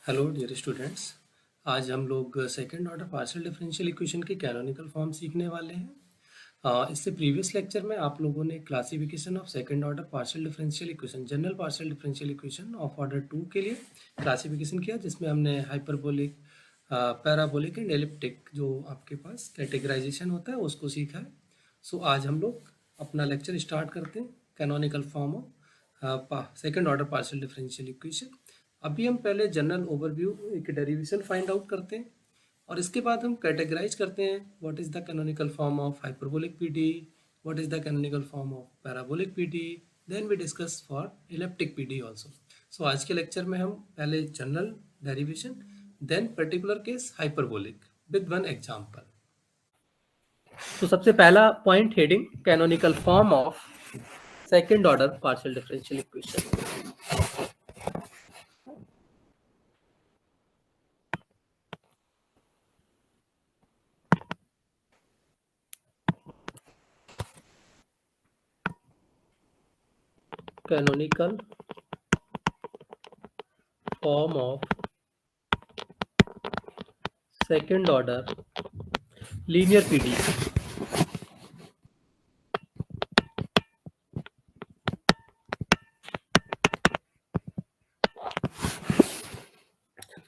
Hello dear students. आज हम लोग second order partial differential equation के कैनोनिकल फॉर्म सीखने वाले हैं। इससे प्रीवियस लेक्चर में आप लोगों ने classification of second order partial differential equation, general partial differential equation of order 2 के लिए क्लासिफिकेशन किया, जिसमें हमने हाइपरबोलिक, पैराबोलिक एंड एलिप्टिक जो आपके पास कैटेगराइजेशन होता है उसको सीखा है। सो आज हम लोग अपना लेक्चर स्टार्ट करते हैं canonical form of second order partial differential equation. अभी हम पहले जनरल ओवरव्यू एक डेरिवेशन फाइंड आउट करते हैं और इसके बाद हम कैटेगराइज करते हैं what is the canonical form of hyperbolic PD, what is the canonical form of parabolic PD, then we discuss for elliptic PD also. So आज के लेक्चर में हम पहले general derivation, then particular case hyperbolic with one example. तो सबसे पहला point heading canonical form of second order partial differential equation. Canonical form of second order linear PD.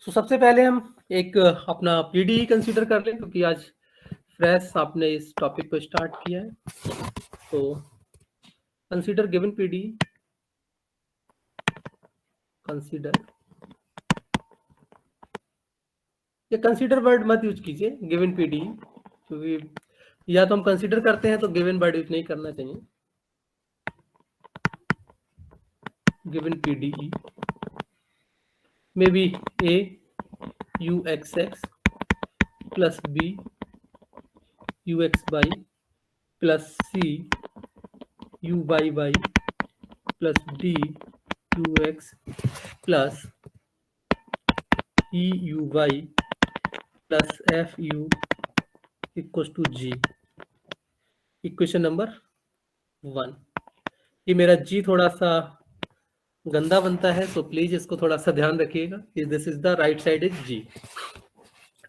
तो सबसे पहले हम एक अपना पीडी कंसीडर कर लें, क्योंकि आज फ्रेश आपने इस टॉपिक को स्टार्ट किया है। तो कंसीडर गिवन पीडी, कंसीडर, ये कंसीडर वर्ड मत यूज कीजिए गिवन पीडी, क्योंकि या तो हम कंसीडर करते हैं तो गिवन वर्ड यूज नहीं करना चाहिए। गिवन पीडी में be A U x x plus B U x Y plus C U Y Y plus D U X plus E U Y plus F U equals to G. Equation number 1। ये मेरा जी थोड़ा सा गंदा बनता है, तो please इसको थोड़ा सा ध्यान रखिएगा। This is the right side is जी,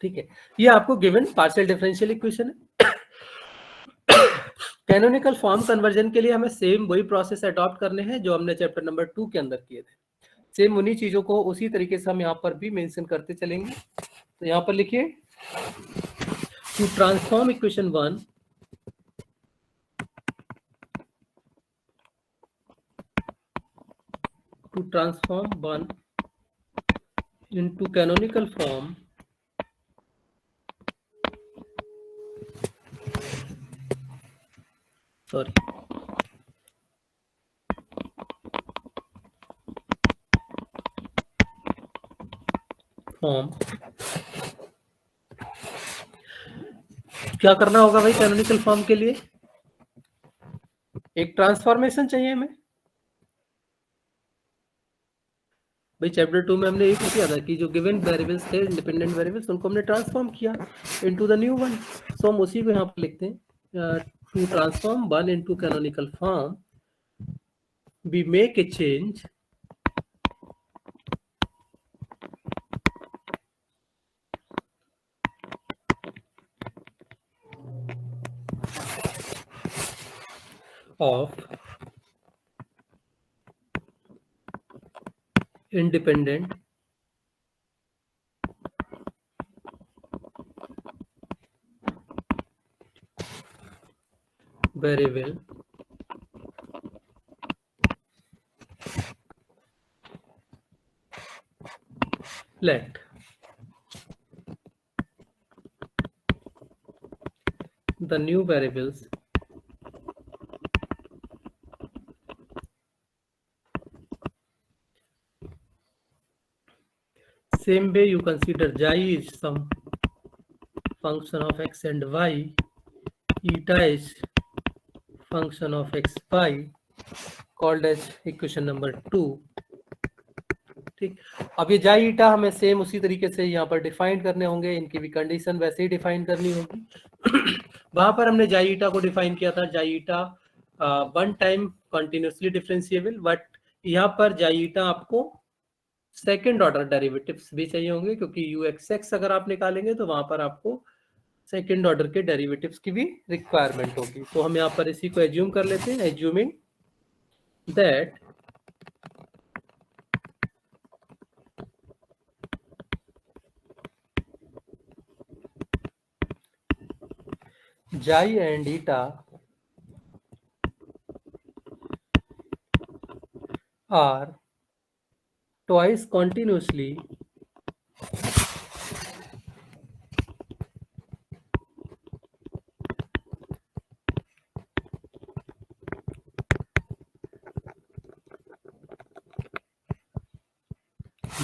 ठीक है। ये आपको गिवन पार्शियल डिफरेंशियल इक्वेशन है। कैनोनिकल फॉर्म कन्वर्जन के लिए हमें सेम वही प्रोसेस अडॉप्ट करने हैं जो हमने चैप्टर नंबर 2 के अंदर किए थे। सेम उन्हीं चीजों को उसी तरीके से हम यहाँ पर भी मेंशन करते चलेंगे। तो यहाँ पर लिखिए, to transform equation 1 to transform 1 into canonical form form. क्या करना होगा भाई कैनोनिकल फॉर्म के लिए? एक ट्रांसफॉर्मेशन चाहिए हमें। भाई चैप्टर 2 में हमने ये किया था कि जो गिवन वेरिएबल्स थे, इंडिपेंडेंट वेरिएबल्स, उनको हमने ट्रांसफॉर्म किया into the new one. So हम उसी को यहाँ पर लिखते हैं, to transform 1 into canonical form we make a change of independent variable let the new variables same way you consider xi is some function of x and y, eta is function of xy, called as equation number 2। ठीक, अब ये जाई ईटा हमें same उसी तरीके से यहाँ पर डिफाइन करने होंगे, इनकी भी कंडीशन वैसे ही डिफाइन करनी होगी। वहां पर हमने जाई ईटा को डिफाइन किया था, जाई eta one time continuously differentiable, but यहाँ पर जाई ईटा आपको सेकेंड ऑर्डर डेरिवेटिव्स भी चाहिए होंगे, क्योंकि यू एक्स एक्स अगर आप निकालेंगे तो वहां पर आपको सेकेंड ऑर्डर के डेरिवेटिव्स की भी रिक्वायरमेंट होगी। तो हम यहाँ पर इसी को एज्यूम कर लेते हैं, assuming that xi and eta are twice continuously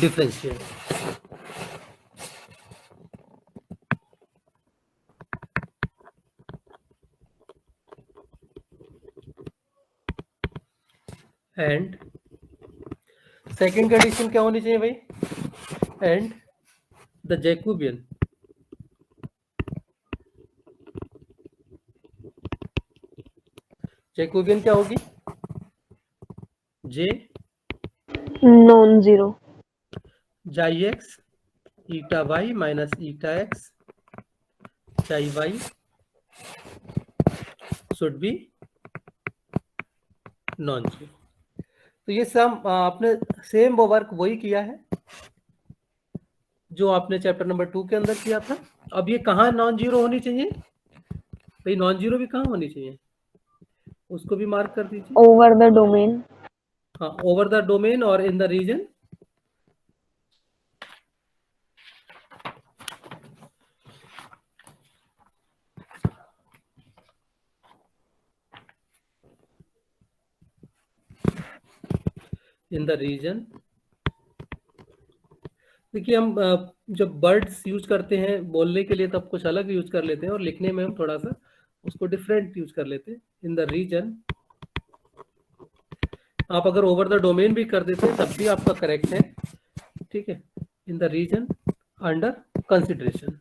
differentiable. And second condition क्या होनी चाहिए भाई? एंड द जैकोबियन क्या होगी? J non zero xi x eta Y minus eta x xi Y should be non zero. तो ये सब आपने सेम वो वर्क वही किया है जो आपने चैप्टर नंबर 2 के अंदर किया था। अब ये कहाँ नॉन जीरो होनी चाहिए भाई? नॉन जीरो भी कहाँ होनी चाहिए, उसको भी मार्क कर दीजिए। Over the domain. हाँ, ओवर द डोमेन और in the region in the region. देखिए हम जब वर्ड्स यूज करते हैं बोलने के लिए तब कुछ अलग यूज कर लेते हैं, और लिखने में हम थोड़ा सा उसको डिफरेंट यूज कर लेते हैं। इन द रीजन, आप अगर ओवर द डोमेन भी कर देते हैं तब भी आपका करेक्ट है, ठीक है। In the region under consideration,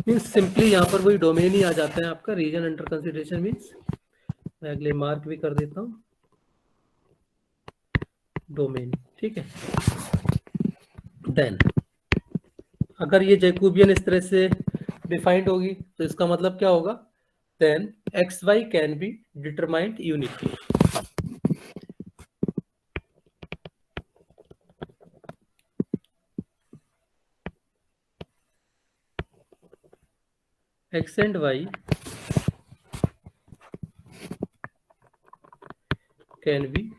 means simply यहाँ पर वही डोमेन ही आ जाता है आपका। रीजन अंडर कंसिडरेशन मीन्स, मैं अगले मार्क भी कर देता हूँ, डोमेन, ठीक है। देन अगर ये जैकोबियन इस तरह से डिफाइंड होगी तो इसका मतलब क्या होगा? Then X Y can be determined uniquely. X and Y can be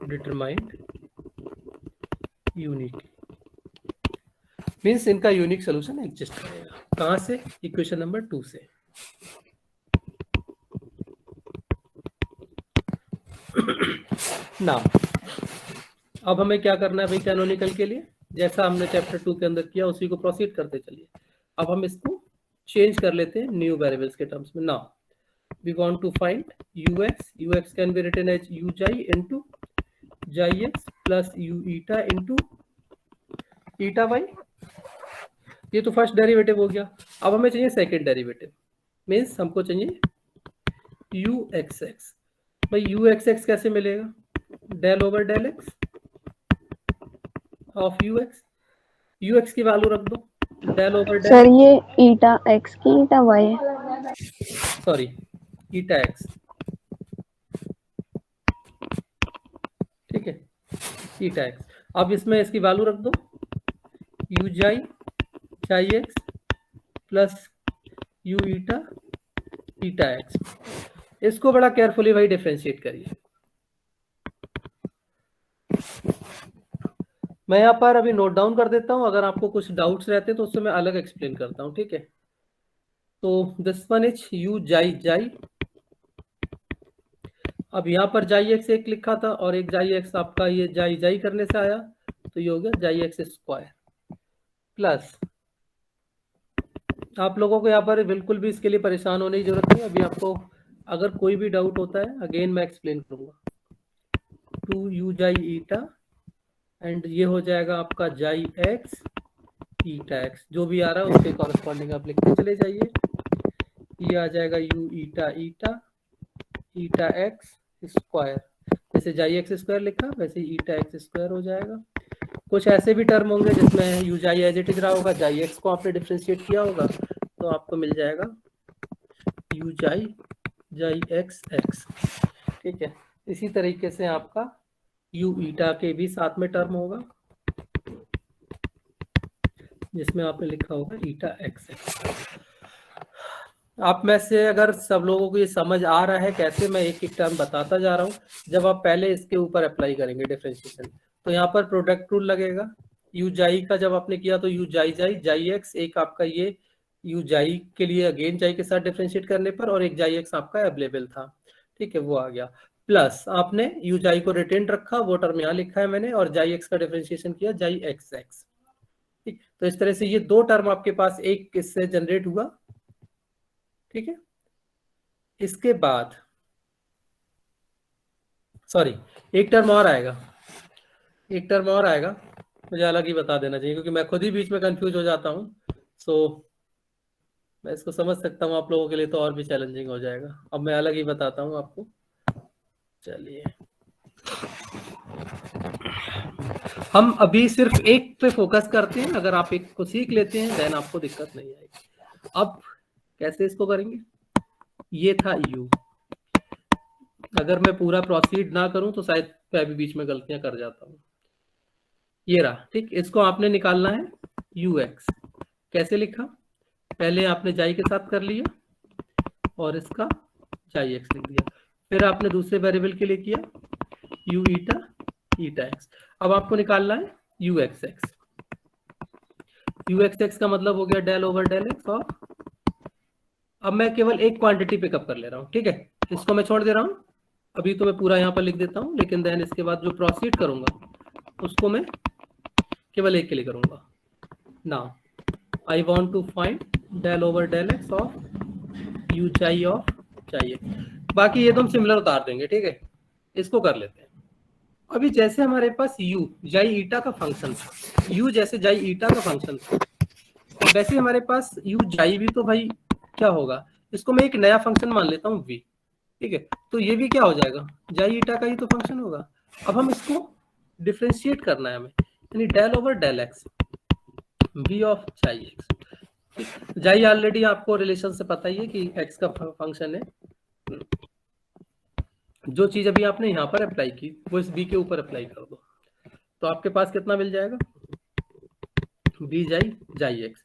determined uniquely, means इनका यूनिक सोल्यूशन एग्जिस्ट करेगा। कहां से? इक्वेशन नंबर 2 से। नाउ अब हमें क्या करना है भाई कैनोनिकल के लिए? जैसा हमने चैप्टर 2 के अंदर किया उसी को प्रोसीड करते चलिए। अब हम इसको चेंज कर लेते हैं न्यू वेरिएबल्स के टर्म्स में। Now we want to find ux can be written as uj into jx plus u eta into eta y। ये तो फर्स्ट डेरिवेटिव हो गया। अब हमें चाहिए सेकंड डेरिवेटिव, मीन्स हमको चाहिए यू एक्स एक्स। भाई यू एक्स एक्स कैसे मिलेगा? Del over del X of U X की वैल्यू रख दो, डेल ओवर डेल। सर ये ईटा एक्स की ईटा वाई है, सॉरी ईटा एक्स, ठीक है, ईटा एक्स। अब इसमें इसकी वैल्यू रख दो, you xi xi x plus you eta eta x. इसको बड़ा केयरफुली भाई डिफरेंशिएट करिए। मैं यहाँ पर अभी नोट डाउन कर देता हूँ, अगर आपको कुछ डाउट्स रहते तो उससे मैं अलग एक्सप्लेन करता हूँ, ठीक है। तो this one is you xi जाई। अब यहाँ पर जाई एक्स एक लिखा था और एक जाई एक्स आपका ये जाई जाई करने से आया, तो ये हो गया जाई एक्स स्क्वायर प्लस। आप लोगों को यहाँ पर बिल्कुल भी इसके लिए परेशान होने की जरूरत नहीं। अभी आपको अगर कोई भी डाउट होता है अगेन मैं एक्सप्लेन करूंगा। 2 यू जाई ईटा एंड ये हो जाएगा आपका जाई एक्स ईटा एक्स, जो भी आ रहा है उसके कॉरेस्पॉन्डिंग आप लिखते चले जाइए। ये आ जाएगा you eta eta eta x square, जैसे जाई एक्स स्क्वायर लिखा वैसे ईटा एक्स स्क्वायर हो जाएगा। कुछ ऐसे भी टर्म होंगे जिसमें यू जाई एज इट इज रहा होगा, जाई एक्स को आपने डिफ्रेंशिएट किया होगा तो आपको मिल जाएगा you xi xi x x, ठीक है। इसी तरीके से आपका यू ईटा के भी साथ में टर्म होगा जिसमें आपने लिखा होगा ईटा एक्स एक्स। आप में से अगर सब लोगों को ये समझ आ रहा है कैसे मैं एक एक टर्म बताता जा रहा हूँ, जब आप पहले इसके ऊपर अप्लाई करेंगे डिफरेंशिएशन तो यहाँ पर प्रोडक्ट रूल लगेगा। यू जाई का जब आपने किया तो यू जाई जाई जाई एक्स, एक आपका ये यू जाई के लिए अगेन जाई के साथ डिफरेंशिएट करने पर, और एक जाई एक्स आपका अवेलेबल था, ठीक है, वो आ गया। प्लस आपने यू जाई को रिटेन रखा, वो टर्म यहाँ लिखा है मैंने, और जाई एक्स का डिफरेंशिएशन किया जाई एक्स एक्स, ठीक। तो इस तरह से ये दो टर्म आपके पास एक इससे जनरेट हुआ, ठीक है। इसके बाद सॉरी एक टर्म और आएगा, एक टर्म और आएगा, मुझे अलग ही बता देना चाहिए क्योंकि मैं खुद ही बीच में कंफ्यूज हो जाता हूँ। सो मैं इसको समझ सकता हूँ, आप लोगों के लिए तो और भी चैलेंजिंग हो जाएगा। अब मैं अलग ही बताता हूँ आपको। चलिए हम अभी सिर्फ एक पे फोकस करते हैं, अगर आप एक को सीख लेते हैं देन आपको दिक्कत नहीं आएगी। अब कैसे इसको करेंगे, ये था यू, अगर मैं पूरा प्रोसीड ना करूं तो शायद मैं भी बीच में गलतियां कर जाता हूं। ये रहा, ठीक। इसको आपने निकालना है यू एक्स, कैसे लिखा, पहले आपने जाई के साथ कर लिया और इसका जाई एक्स लिख दिया, फिर आपने दूसरे वेरिएबल के लिए किया यू ईटा ईटा एक्स। अब आपको निकालना है you x x, you x x का मतलब हो गया डेल ओवर डेल एक्स। और अब मैं केवल एक क्वांटिटी पिकअप कर ले रहा हूँ, ठीक है, इसको मैं छोड़ दे रहा हूँ अभी, तो मैं पूरा यहाँ पर लिख देता हूँ, लेकिन देन इसके बाद जो प्रोसीड करूंगा उसको मैं केवल एक के लिए करूंगा। Now I want to find del over del X of U xi of xi X. बाकी ये तो हम सिमिलर उतार देंगे, ठीक है, इसको कर लेते हैं। अभी जैसे हमारे पास यू जाई ईटा का फंक्शन था, यू जैसे जाई ईटा का फंक्शन था, वैसे हमारे पास यू जाई भी तो भाई क्या होगा, इसको मैं एक नया फंक्शन मान लेता हूँ वी, ठीक है। तो ये भी क्या हो जाएगा, जाई ईटा का ही तो फंक्शन होगा। अब हम इसको डिफ्रेंशिएट करना है हमें, यानी del over del X V of xi X. Xi already आपको रिलेशन से पता ही है कि एक्स का फंक्शन है, जो चीज अभी आपने यहाँ पर अप्लाई की वो इस बी के ऊपर अप्लाई कर दो, तो आपके पास कितना मिल जाएगा, बी जाई जाई एक्स,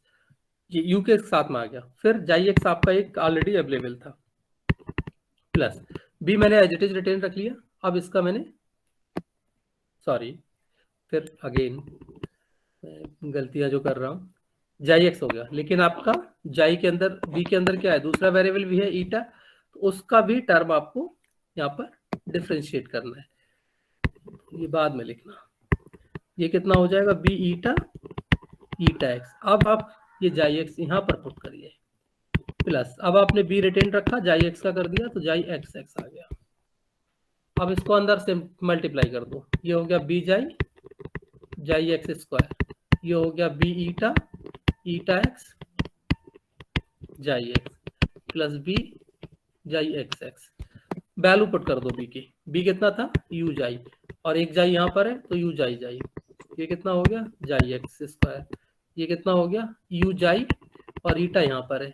ये यू के साथ में आ गया, फिर जाई एक्स आपका एक ऑलरेडी अवेलेबल था, प्लस बी मैंने एज इट इज रिटेन रख लिया। अब इसका मैंने सॉरी फिर अगेन गलतियां जो कर रहा हूँ, जाई एक्स हो गया, लेकिन आपका जाई के अंदर बी के अंदर क्या है, दूसरा वेरिएबल भी है ईटा, तो उसका भी टर्म आपको यहाँ पर डिफ्रेंशिएट करना है, ये बाद में लिखना। ये कितना हो जाएगा, बी ईटा ईटा एक्स। अब आप ये जाई एक्स यहाँ पर पुट करिए, प्लस अब आपने बी रिटेन रखा, जाई एक्स का कर दिया तो जाई एक्स एक्स आ गया। अब इसको अंदर से मल्टीप्लाई कर दो, ये हो गया बी जाई जाई एक्स स्क्वायर, ये हो गया बी ईटा ईटा एक्स जाई x plus B xi x x. Value put कर दो बी की, बी कितना था यू जाई, और एक जाई यहाँ पर है तो यू जाई जाई, ये कितना हो गया जाई एक्स स्क्वायर, ये कितना हो गया यू जाई, और ईटा यहाँ पर है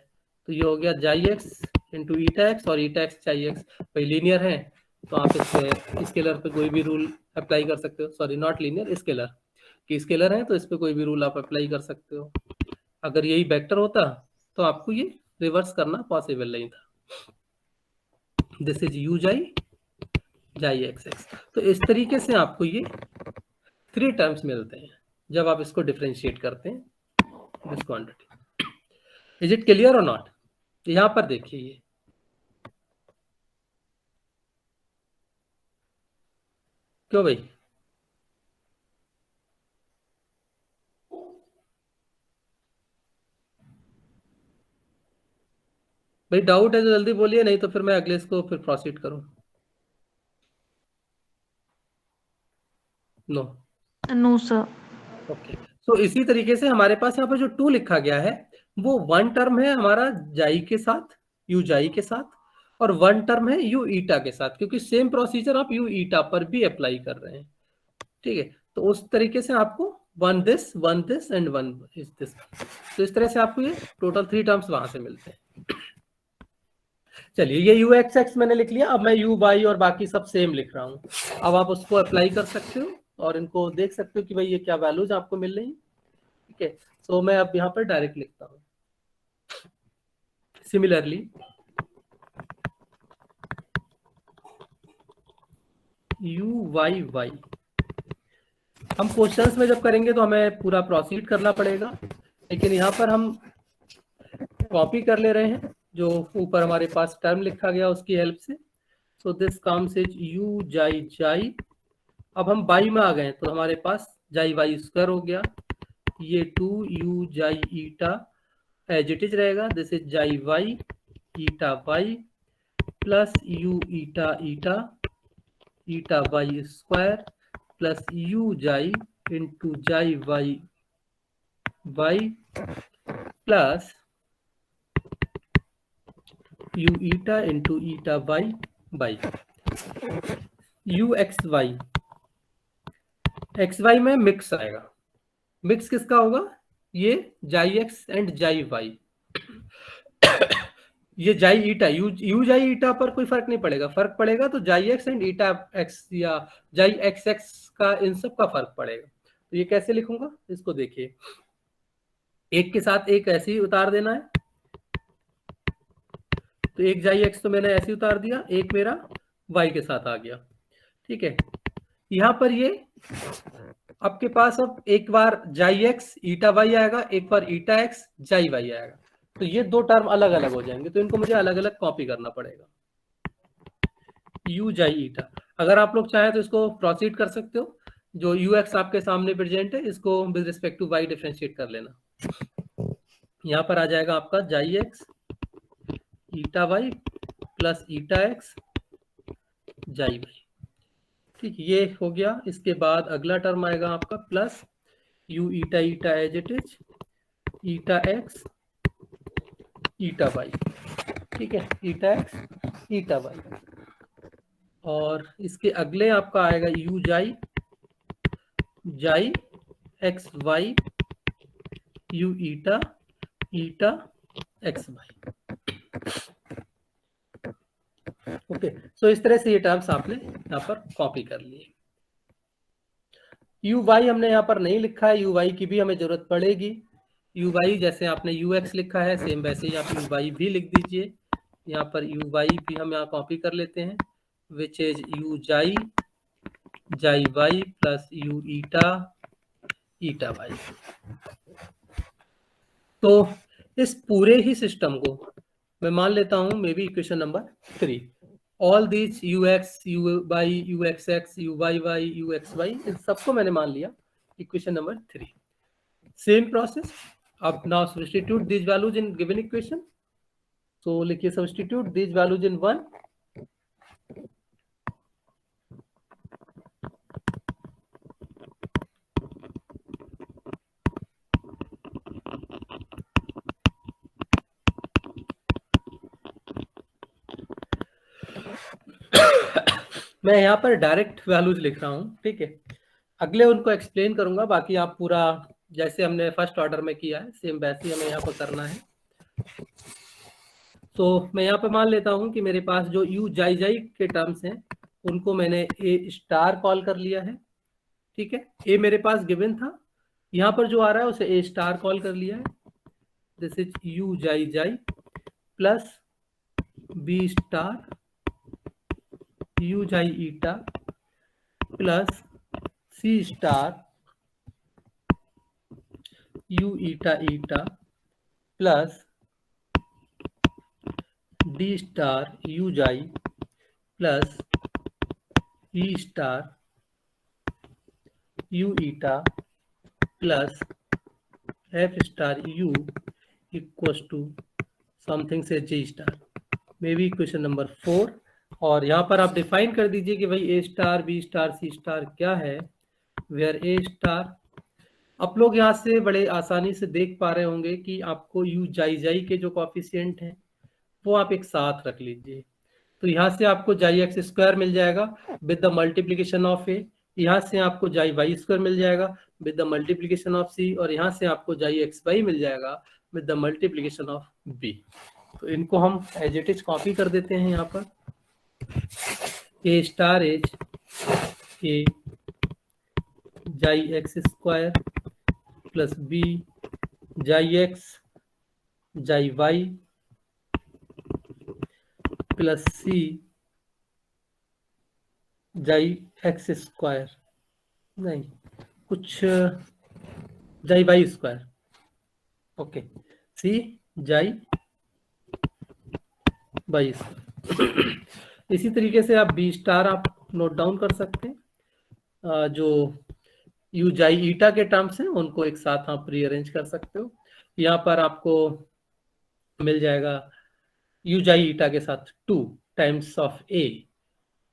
तो ये हो गया जाई एक्स इंटू ईटा एक्स, और ईटा एक्स जाई एक्स भाई लीनियर है तो आप इस स्केलर पे कोई भी रूल अप्लाई कर सकते हो, सॉरी नॉट लीनियर, स्केलर कि स्केलर है तो इस पे कोई भी रूल आप अप्लाई कर सकते हो। अगर यही वेक्टर होता तो आपको ये रिवर्स करना पॉसिबल नहीं था। This is you xi xi x x. तो इस तरीके से आपको ये 3 टर्म्स मिलते हैं जब आप इसको डिफरेंशिएट करते हैं this quantity. Is it clear और नॉट, यहां पर देखिए ये क्यों भाई, भाई डाउट है तो जल्दी बोलिए, नहीं तो फिर मैं अगले इसको फिर प्रोसीड करूं। No No, sir. Okay so इसी तरीके से हमारे पास यहाँ पर जो 2 लिखा गया है वो वन टर्म है हमारा जाई के साथ, यू जाई के साथ, और वन टर्म है यू ईटा के साथ, क्योंकि सेम प्रोसीजर आप यू ईटा पर भी अप्लाई कर रहे हैं। ठीक है, तो उस तरीके से आपको one this and one is this, तो इस तरह से आपको ये टोटल 3 टर्म्स वहां से मिलते हैं। चलिए, ये यू एक्स एक्स मैंने लिख लिया, अब मैं यू वाई और बाकी सब सेम लिख रहा हूँ। अब आप उसको अप्लाई कर सकते हो और इनको देख सकते हो कि भाई ये क्या वैल्यूज आपको मिल रही है। ठीक है, सो मैं अब यहाँ पर डायरेक्ट लिखता हूँ। सिमिलरली यू वाई वाई, हम क्वेश्चंस में जब करेंगे तो हमें पूरा प्रोसीड करना पड़ेगा, लेकिन यहाँ पर हम कॉपी कर ले रहे हैं जो ऊपर हमारे पास टर्म लिखा गया उसकी हेल्प से। So this comes is you xi जाई। अब हम बाई में आ गए तो हमारे पास जाई वाई स्क्वायर हो गया, ये 2 U xi eta as it is रहेगा, this is xi Y eta Y plus you eta eta eta Y square plus U xi into xi Y Y plus you eta into eta Y by U x Y में mix आएगा। Mix किसका होगा? ये जाई x and जाई Y. ये जाई eta, you xi ईटा पर कोई फर्क नहीं पड़ेगा, फर्क पड़ेगा तो जाई एक्स एंड ईटा एक्स या जाई एक्स एक्स का, इन सब का फर्क पड़ेगा। तो ये कैसे लिखूंगा इसको देखिए, एक के साथ एक ऐसे ही उतार देना है, तो एक जाई एक्स तो मैंने ऐसे ही उतार दिया, एक मेरा वाई के साथ आ गया। ठीक है, यहां पर ये आपके पास अब एक बार जाई एक्स ईटा वाई आएगा, एक बार ईटा एक्स जाई वाई आएगा, तो ये दो टर्म अलग अलग हो जाएंगे, तो इनको मुझे अलग अलग कॉपी करना पड़ेगा। यू जाई ईटा, अगर आप लोग चाहें तो इसको प्रोसीड कर सकते हो, जो यू एक्स आपके सामने प्रेजेंट है इसको with respect to Y differentiate कर लेना। यहाँ पर आ जाएगा आपका xi x eta Y plus eta x xi Y. ठीक, ये हो गया। इसके बाद अगला टर्म आएगा आपका plus you eta eta as it is eta x eta Y. ठीक है, ईटा एक्स ईटा वाई, और इसके अगले आपका आएगा U xi xi x Y U eta eta x Y. Okay, so इस तरह से ये टर्म्स आपने यहाँ पर कॉपी कर लिए। यू वाई हमने यहाँ पर नहीं लिखा है, यू वाई की भी हमें जरूरत पड़ेगी। यू वाई जैसे आपने यू एक्स लिखा है सेम वैसे ही आप यू वाई भी लिख दीजिए। यहाँ पर यू वाई भी हम यहाँ कॉपी कर लेते हैं, which is you xi xi Y plus you eta eta Y. तो इस पूरे ही सिस्टम को मैं मान लेता हूं maybe equation number 3। All these u x u y u x x u Y y u x y, इन सबको मैंने मान लिया इक्वेशन नंबर 3। सेम प्रोसेस, अब now substitute these values in given equation. So लिखिए substitute these values इन 1 मैं यहाँ पर डायरेक्ट वैल्यूज लिख रहा हूँ। ठीक है, अगले उनको एक्सप्लेन करूंगा, बाकी आप पूरा जैसे हमने फर्स्ट ऑर्डर में किया है सेम वैसे ही हमें यहाँ पर करना है। तो मैं यहाँ पे मान लेता हूँ कि मेरे पास जो यू जाई जाई के टर्म्स हैं उनको मैंने ए स्टार कॉल कर लिया है। ठीक है, ए मेरे पास गिवन था, यहाँ पर जो आ रहा है उसे ए स्टार कॉल कर लिया है, this is you xi xi plus b star u xi eta plus c star u eta eta plus d star u xi plus e star u eta plus f star u equals to something से g star, maybe question number 4। और यहाँ पर आप define कर दीजिए कि भाई ए star B star c star क्या है, वेयर ए स्टार आप लोग यहाँ से बड़े आसानी से देख पा रहे होंगे कि आपको यू जाई जाई के जो कॉफिशिएंट हैं वो आप एक साथ रख लीजिए। तो यहाँ से आपको जाई एक्स स्क्वायर मिल जाएगा with the multiplication of A, यहाँ से आपको जाई वाई स्क्वायर मिल जाएगा with the multiplication of C, और यहाँ से आपको जाई एक्स वाई मिल जाएगा with the multiplication of B. तो इनको हम एज इट इज कॉपी कर देते हैं यहाँ पर। ए star as a xi X square plus B xi X xi Y plus c जाई एक्स स्क्वायर, नहीं कुछ जाई वाई स्क्वायर, ओके, सी जाई वाई स्क्वायर। इसी तरीके से आप बी स्टार आप नोट डाउन कर सकते हैं। जो यू जाई ईटा के टर्म्स हैं उनको एक साथ आप रीअरेंज कर सकते हो। यहाँ पर आपको मिल जाएगा यू जाई ईटा के साथ 2 टाइम्स ऑफ ए,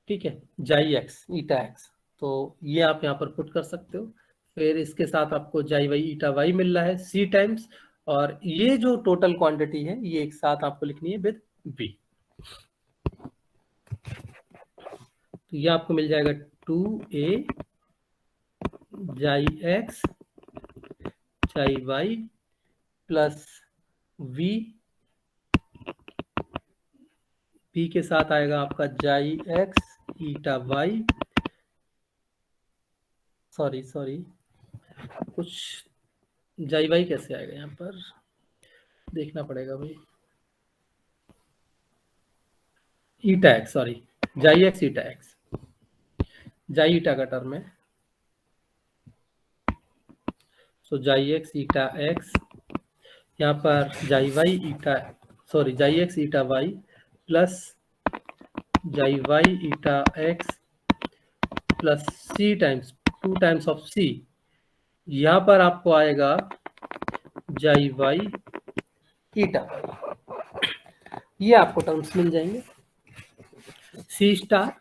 ठीक है, जाई एक्स ईटा एक्स, तो ये आप यहाँ पर पुट कर सकते हो। फिर इसके साथ आपको जाई वाई ईटा वाई मिल रहा है सी टाइम्स, और ये जो टोटल क्वांटिटी है ये एक साथ आपको लिखनी है विद बी। तो ये आपको मिल जाएगा 2a जाई X xi Y plus v, p के साथ आएगा आपका xi x eta Y, sorry कुछ जाई वाई कैसे आएगा यहाँ पर देखना पड़ेगा भाई, ईटा एक्स, सॉरी जाई एक्स ईटा एक्स, जाई ईटा का टर्म है, सो जाई एक्स ईटा एक्स, यहाँ पर xi Y eta, sorry xi x eta Y plus xi Y eta x plus c times 2 times of c, यहाँ पर आपको आएगा जाई वाई ईटा, ये आपको टर्म्स मिल जाएंगे। सी स्टार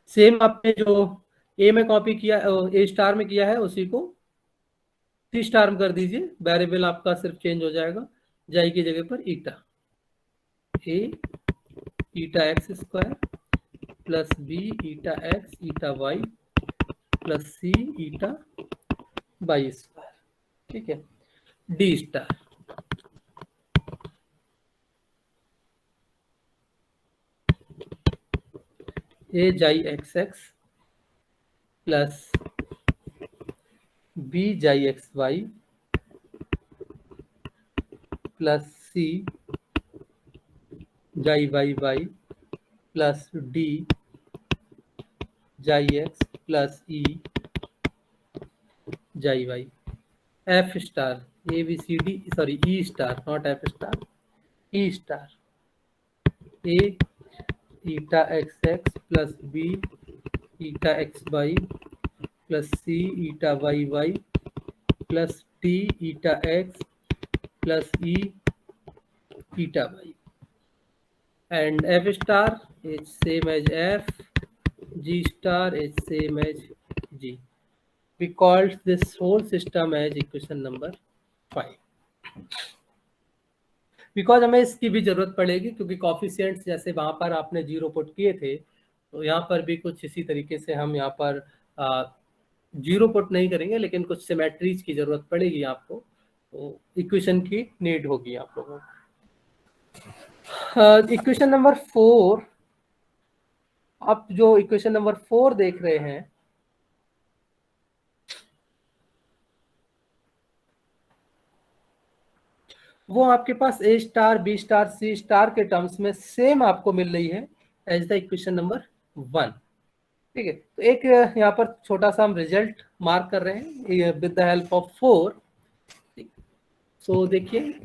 सेम आपने जो ए में कॉपी किया, ए स्टार में किया है उसी को सी स्टार में कर दीजिए, वेरिएबल आपका सिर्फ चेंज हो जाएगा, जाई की जगह पर eta, a eta x square plus b eta x eta Y plus c eta Y square, ठीक है। D star a xi x x plus B xi x Y plus c xi Y Y plus d xi x plus e xi y. F star a B c d, sorry e star not f star, e star a eta x x plus b eta x Y plus c eta Y Y plus D eta x plus E eta Y, and F star is same as F, G star is same as G. We called this whole system as equation number 5. Because हमें इसकी भी जरूरत पड़ेगी क्योंकि coefficients जैसे वहां पर आपने 0 पुट किए थे, तो यहाँ पर भी कुछ इसी तरीके से हम यहाँ पर 0 पुट नहीं करेंगे, लेकिन कुछ सिमेट्रीज की जरूरत पड़ेगी आपको, तो इक्वेशन की नीड होगी आप लोगों को। इक्वेशन नंबर 4, आप जो इक्वेशन नंबर 4 देख रहे हैं वो आपके पास ए star B star c star के टर्म्स में सेम आपको मिल रही है एज द इक्वेशन नंबर 1, ठीक है। तो एक यहाँ पर छोटा सा हम रिजल्ट मार्क कर रहे हैं with the help of 4। So देखिए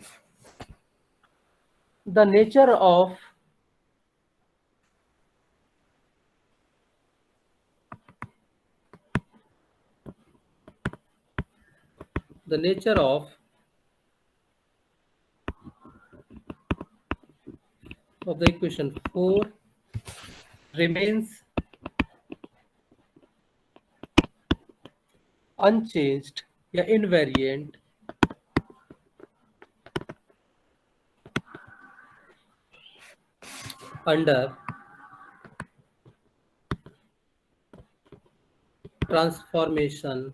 the nature of of the equation 4 remains unchanged या इनवेरिएंट अंडर ट्रांसफॉर्मेशन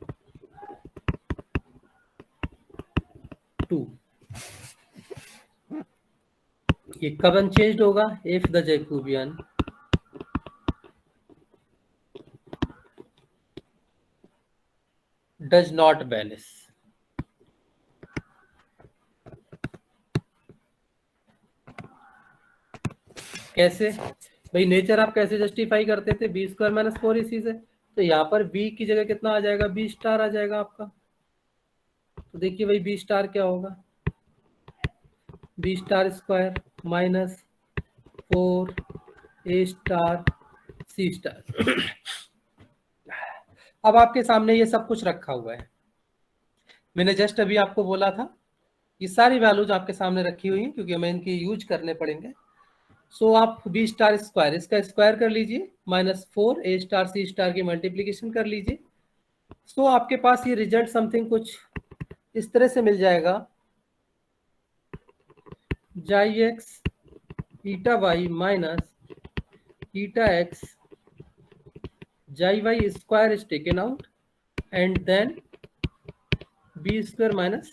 2। ये कब अनचेंज्ड होगा? If the Jacobian does not vanish. कैसे भाई? नेचर आप कैसे जस्टिफाई करते थे? बी स्क्वायर माइनस 4ac से। तो यहाँ पर बी की जगह कितना आ जाएगा? बी स्टार आ जाएगा आपका। तो देखिए भाई बी स्टार क्या होगा? B star square minus 4 a star c star. अब आपके सामने ये सब कुछ रखा हुआ है। मैंने जस्ट अभी आपको बोला था ये सारी वैल्यूज आपके सामने रखी हुई हैं क्योंकि हमें इनकी यूज करने पड़ेंगे। सो आप बी स्टार स्क्वायर इसका स्क्वायर कर लीजिए minus 4 a star c star की मल्टीप्लीकेशन कर लीजिए। सो आपके पास ये रिजल्ट समथिंग कुछ इस तरह से मिल जाएगा, xi x eta Y minus eta x xi Y square is taken out and then b square minus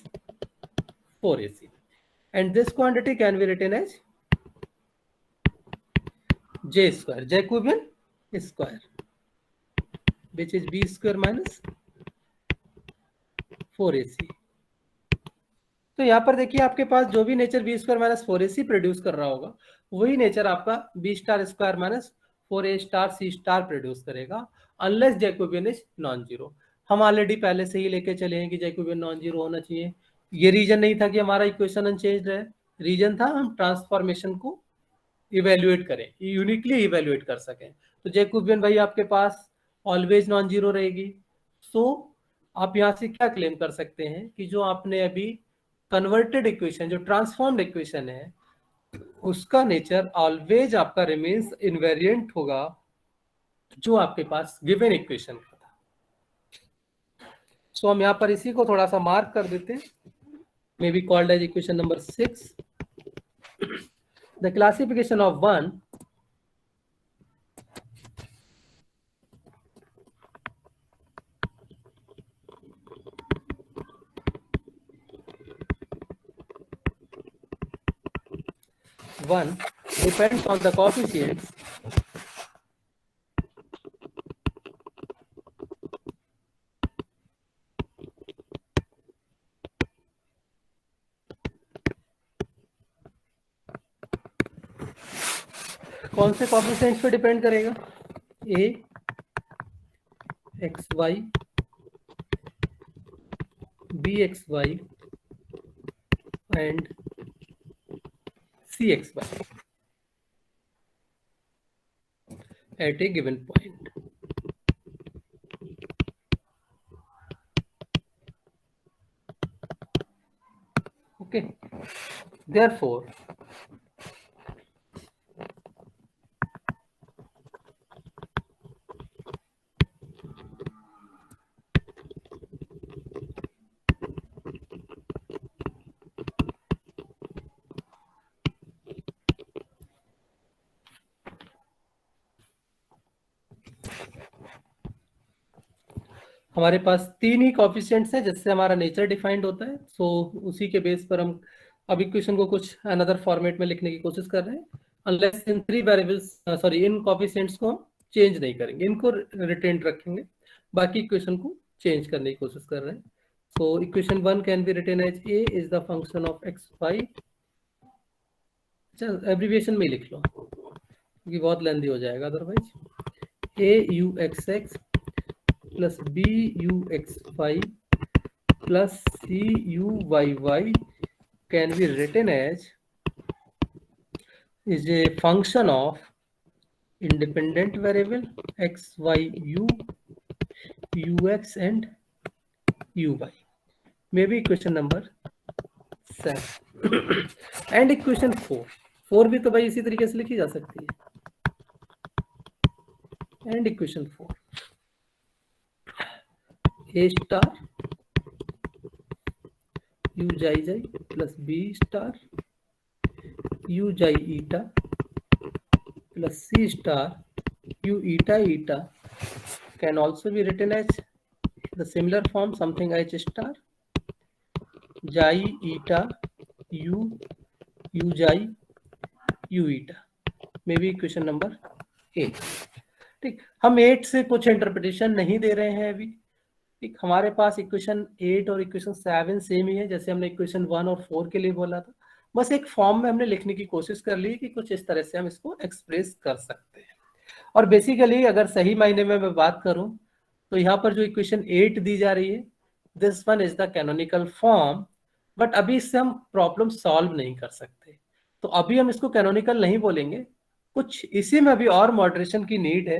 4ac, and this quantity can be written as j square, Jacobian square, which is b square minus 4ac। तो यहाँ पर देखिए आपके पास जो भी nature b square minus 4ac produce कर रहा होगा वही नेचर आपका b star square minus 4a star c star produce करेगा, unless Jacobian is non zero. हम ऑलरेडी पहले से ही लेके चले हैं कि जैकोबियन नॉन जीरो होना चाहिए। ये रीजन नहीं था कि हमारा इक्वेशन अनचेंज्ड है, रीजन था हम ट्रांसफॉर्मेशन को इवेल्युएट करें, यूनिकली इवेल्युएट कर सकें। तो जैकोबियन भाई आपके पास ऑलवेज नॉन जीरो रहेगी। सो आप यहाँ से क्या क्लेम कर सकते हैं कि जो आपने अभी कन्वर्टेड इक्वेशन, जो ट्रांसफॉर्म्ड इक्वेशन है, उसका नेचर ऑलवेज आपका रिमेन्स इनवेरिएंट होगा जो आपके पास गिवन इक्वेशन का था। सो हम यहाँ पर इसी को थोड़ा सा मार्क कर देते हैं, may be called as equation number 6। The classification of 1 depends on the coefficients कौन से कोएफिशिएंट्स पे डिपेंड करेगा? a X Y B X Y and C X Y at a given point. Okay, therefore हमारे पास तीन ही coefficients हैं जिससे हमारा nature defined होता है। सो उसी के बेस पर हम अब इक्वेशन को कुछ अनदर फॉर्मेट में लिखने की कोशिश कर रहे हैं, unless in three variables sorry in coefficients को हम चेंज नहीं करेंगे, इनको रिटेन रखेंगे, बाकी इक्वेशन को चेंज करने की कोशिश कर रहे हैं। So equation 1 can be written as a is the function of X Y. अच्छा एब्रिविएशन में लिख लो क्योंकि बहुत लेंथी हो जाएगा otherwise. a u x x plus b u x y plus c u y y can be written as is a function of independent variable x y u ux and uy, maybe equation number 7 and equation 4 भी तो भाई इसी तरीके से लिखी जा सकती है। and equation 4 a star u xi xi plus b star u xi eta plus c star u eta eta can also be written as the similar form something h star jai eta u u jai u eta may be question number 8। ठीक, हम 8 से कुछ interpretation नहीं दे रहे हैं अभी। ठीक, हमारे पास इक्वेशन 8 और इक्वेशन 7 सेम ही है जैसे हमने इक्वेशन 1 और 4 के लिए बोला था। बस एक फॉर्म में हमने लिखने की कोशिश कर ली कि कुछ इस तरह से हम इसको एक्सप्रेस कर सकते हैं। और बेसिकली अगर सही मायने में मैं बात करूं तो यहाँ पर जो इक्वेशन 8 दी जा रही है, this one is the canonical form, but अभी इससे हम प्रॉब्लम सॉल्व नहीं कर सकते, तो अभी हम इसको कैनोनिकल नहीं बोलेंगे। कुछ इसी में अभी और मॉडरेशन की नीड है।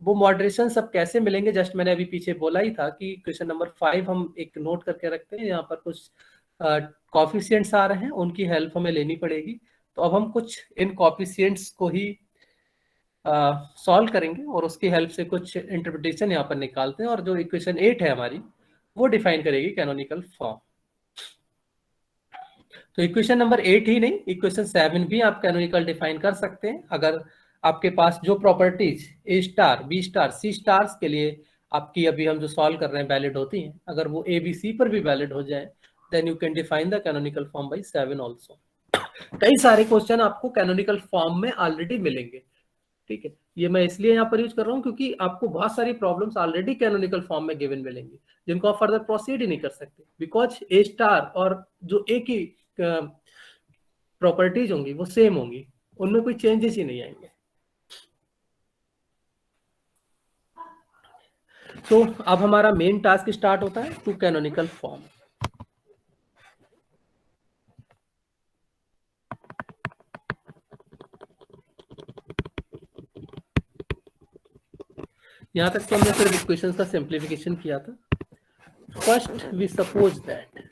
वो मॉडरेशन सब कैसे मिलेंगे, जस्ट मैंने अभी पीछे बोला ही था कि क्वेश्चन नंबर 5 हम एक नोट करके रखते हैं। यहाँ पर कुछ कॉफिशिएंट्स आ रहे हैं, उनकी हेल्प हमें लेनी पड़ेगी। तो अब हम कुछ इन कॉफिशिएंट्स को ही सॉल्व करेंगे और उसकी हेल्प से कुछ इंटरप्रिटेशन यहाँ पर निकालते हैं, और जो इक्वेशन 8 है हमारी वो डिफाइन करेगी कैनोनिकल फॉर्म। तो इक्वेशन नंबर 8 ही नहीं, इक्वेशन 7 भी आप कैनोनिकल डिफाइन कर सकते हैं अगर आपके पास जो प्रॉपर्टीज ए star B star c stars के लिए आपकी अभी हम जो सॉल्व कर रहे हैं वैलिड होती हैं, अगर वो ए बी सी पर भी वैलिड हो जाए then you can define the canonical form by 7 also. कई सारे क्वेश्चन आपको कैनोनिकल फॉर्म में ऑलरेडी मिलेंगे। ठीक है, ये मैं इसलिए यहाँ पर यूज कर रहा हूँ क्योंकि आपको बहुत सारी प्रॉब्लम्स ऑलरेडी कैनोनिकल फॉर्म में गिवन मिलेंगी जिनको आप फर्दर प्रोसीड ही नहीं कर सकते, बिकॉज ए स्टार और जो ए की प्रॉपर्टीज होंगी वो सेम होंगी, उनमें कोई चेंजेस ही नहीं आएंगे। तो अब हमारा मेन टास्क स्टार्ट होता है टू कैनोनिकल फॉर्म। यहां तक तो हमने सिर्फ इक्वेशंस का सिंप्लीफिकेशन किया था। First we suppose that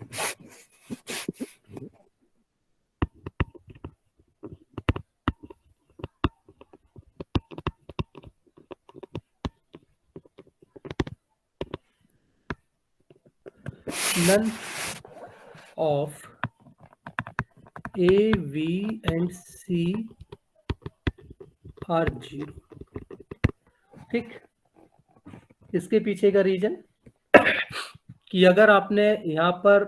none of A, V and C are 0। ठीक, इसके पीछे का रीजन कि अगर आपने यहाँ पर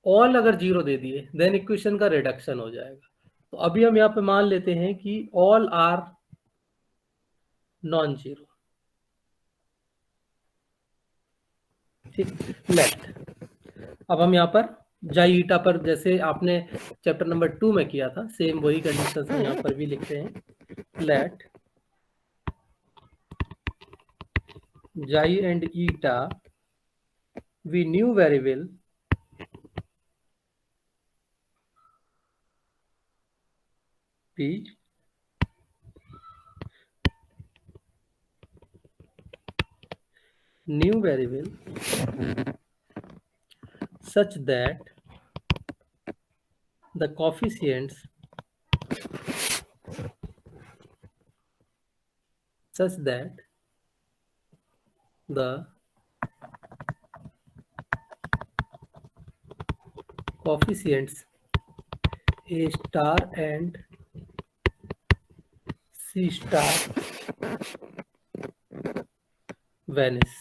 ऑल अगर 0 दे दिए देन इक्वेशन का रिडक्शन हो जाएगा। तो अभी हम यहाँ पे मान लेते हैं कि ऑल आर नॉन जीरो। ठीक, लेट अब हम यहाँ पर जाई ईटा पर जैसे आपने चैप्टर नंबर 2 में किया था सेम वही कंडीशन हम यहाँ पर भी लिखते हैं। लेट जाई and eta we knew very well we knew very well such that the coefficients such that the coefficients A star and C star vanish।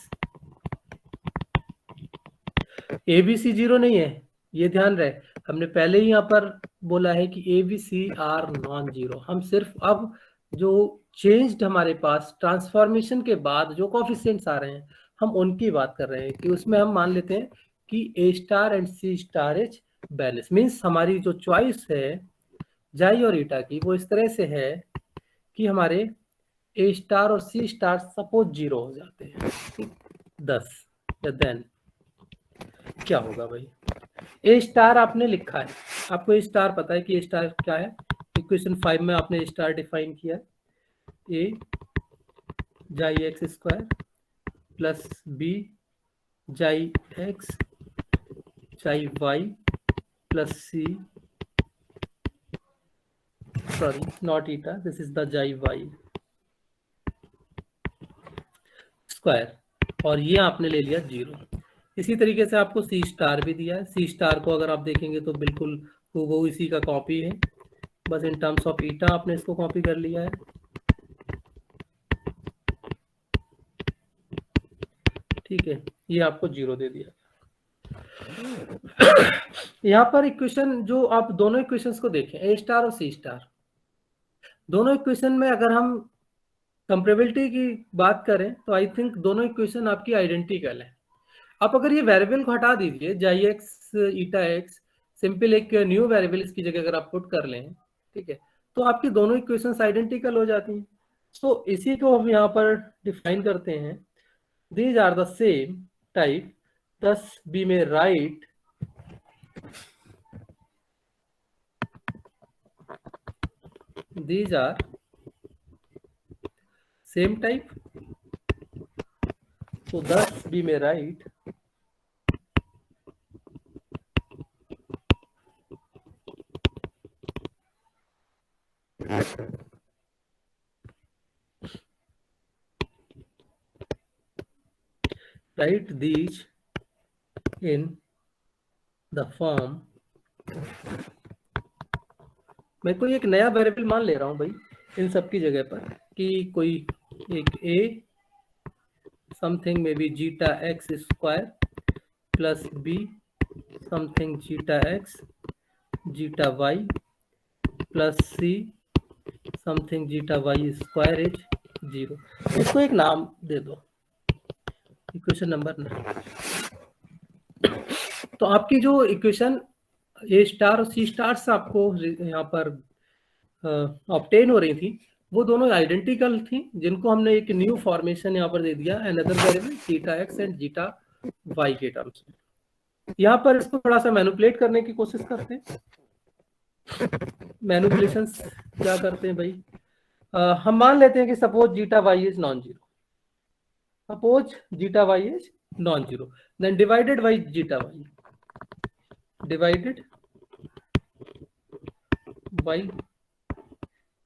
A B C 0 नहीं है, ये ध्यान रहे, हमने पहले ही यहाँ पर बोला है कि A B C are non zero. हम सिर्फ अब जो चेंज्ड हमारे पास ट्रांसफॉर्मेशन के बाद जो कोएफिशिएंट्स आ रहे हैं हम उनकी बात कर रहे हैं कि उसमें हम मान लेते हैं कि a star and c star is balance. Means हमारी जो चॉइस है जाई और ईटा की वो इस तरह से है कि हमारे ए स्टार और सी स्टार सपोज 0 हो जाते हैं। 10 या देन क्या होगा भाई, ए स्टार आपने लिखा है, आपको ए स्टार पता है कि ए स्टार क्या है, इक्वेशन 5 में आपने ए स्टार डिफाइन किया है। A xi X square plus B xi X xi Y plus C, sorry not eta, this is the xi Y square, और ये आपने ले लिया 0। इसी तरीके से आपको सी स्टार भी दिया है। सी स्टार को अगर आप देखेंगे तो बिल्कुल वो इसी का कॉपी है, बस इन टर्म्स ऑफ ईटा आपने इसको कॉपी कर लिया है। ठीक है, ये आपको 0 दे दिया। यहाँ पर इक्वेशन जो आप दोनों इक्वेशंस को देखें, ए स्टार और सी स्टार, दोनों इक्वेशन में अगर हम कंपेरेबिलिटी की बात करें तो आई थिंक दोनों इक्वेशन आपकी आइडेंटिकल है। आप अगर ये वेरिएबल को हटा दीजिए, जाई एक्स ईटा एक्स, सिंपल एक न्यू वेरिएबल इसकी जगह अगर आप पुट कर लें, ठीक है, तो आपकी दोनों इक्वेशंस आइडेंटिकल हो जाती हैं। सो इसी को हम यहाँ पर डिफाइन करते हैं, these are the same type, thus we may write these are same type, so thus we may write these in the form, मैं कोई एक नया वेरिएबल मान ले रहा हूं भाई इन सब की जगह पर, कि कोई एक a समथिंग में be zeta X square plus b something zeta X zeta Y plus c something zeta Y square is 0। इसको एक नाम दे दो, इक्वेशन नंबर 9। तो आपकी जो इक्वेशन ए स्टार और सी स्टार से आपको यहाँ पर ऑब्टेन हो रही थी, वो दोनों आइडेंटिकल थी, जिनको हमने एक न्यू फॉर्मेशन यहाँ पर दे दिया, another variable zeta X and zeta Y के टर्म्स में। यहाँ पर इसको थोड़ा सा मैनिपुलेट करने की कोशिश करते हैं। मैनिपुलेशन क्या करते हैं भाई, हम मान लेते हैं कि suppose zeta Y is non zero, suppose zeta Y is non zero, then divided by zeta Y, divided by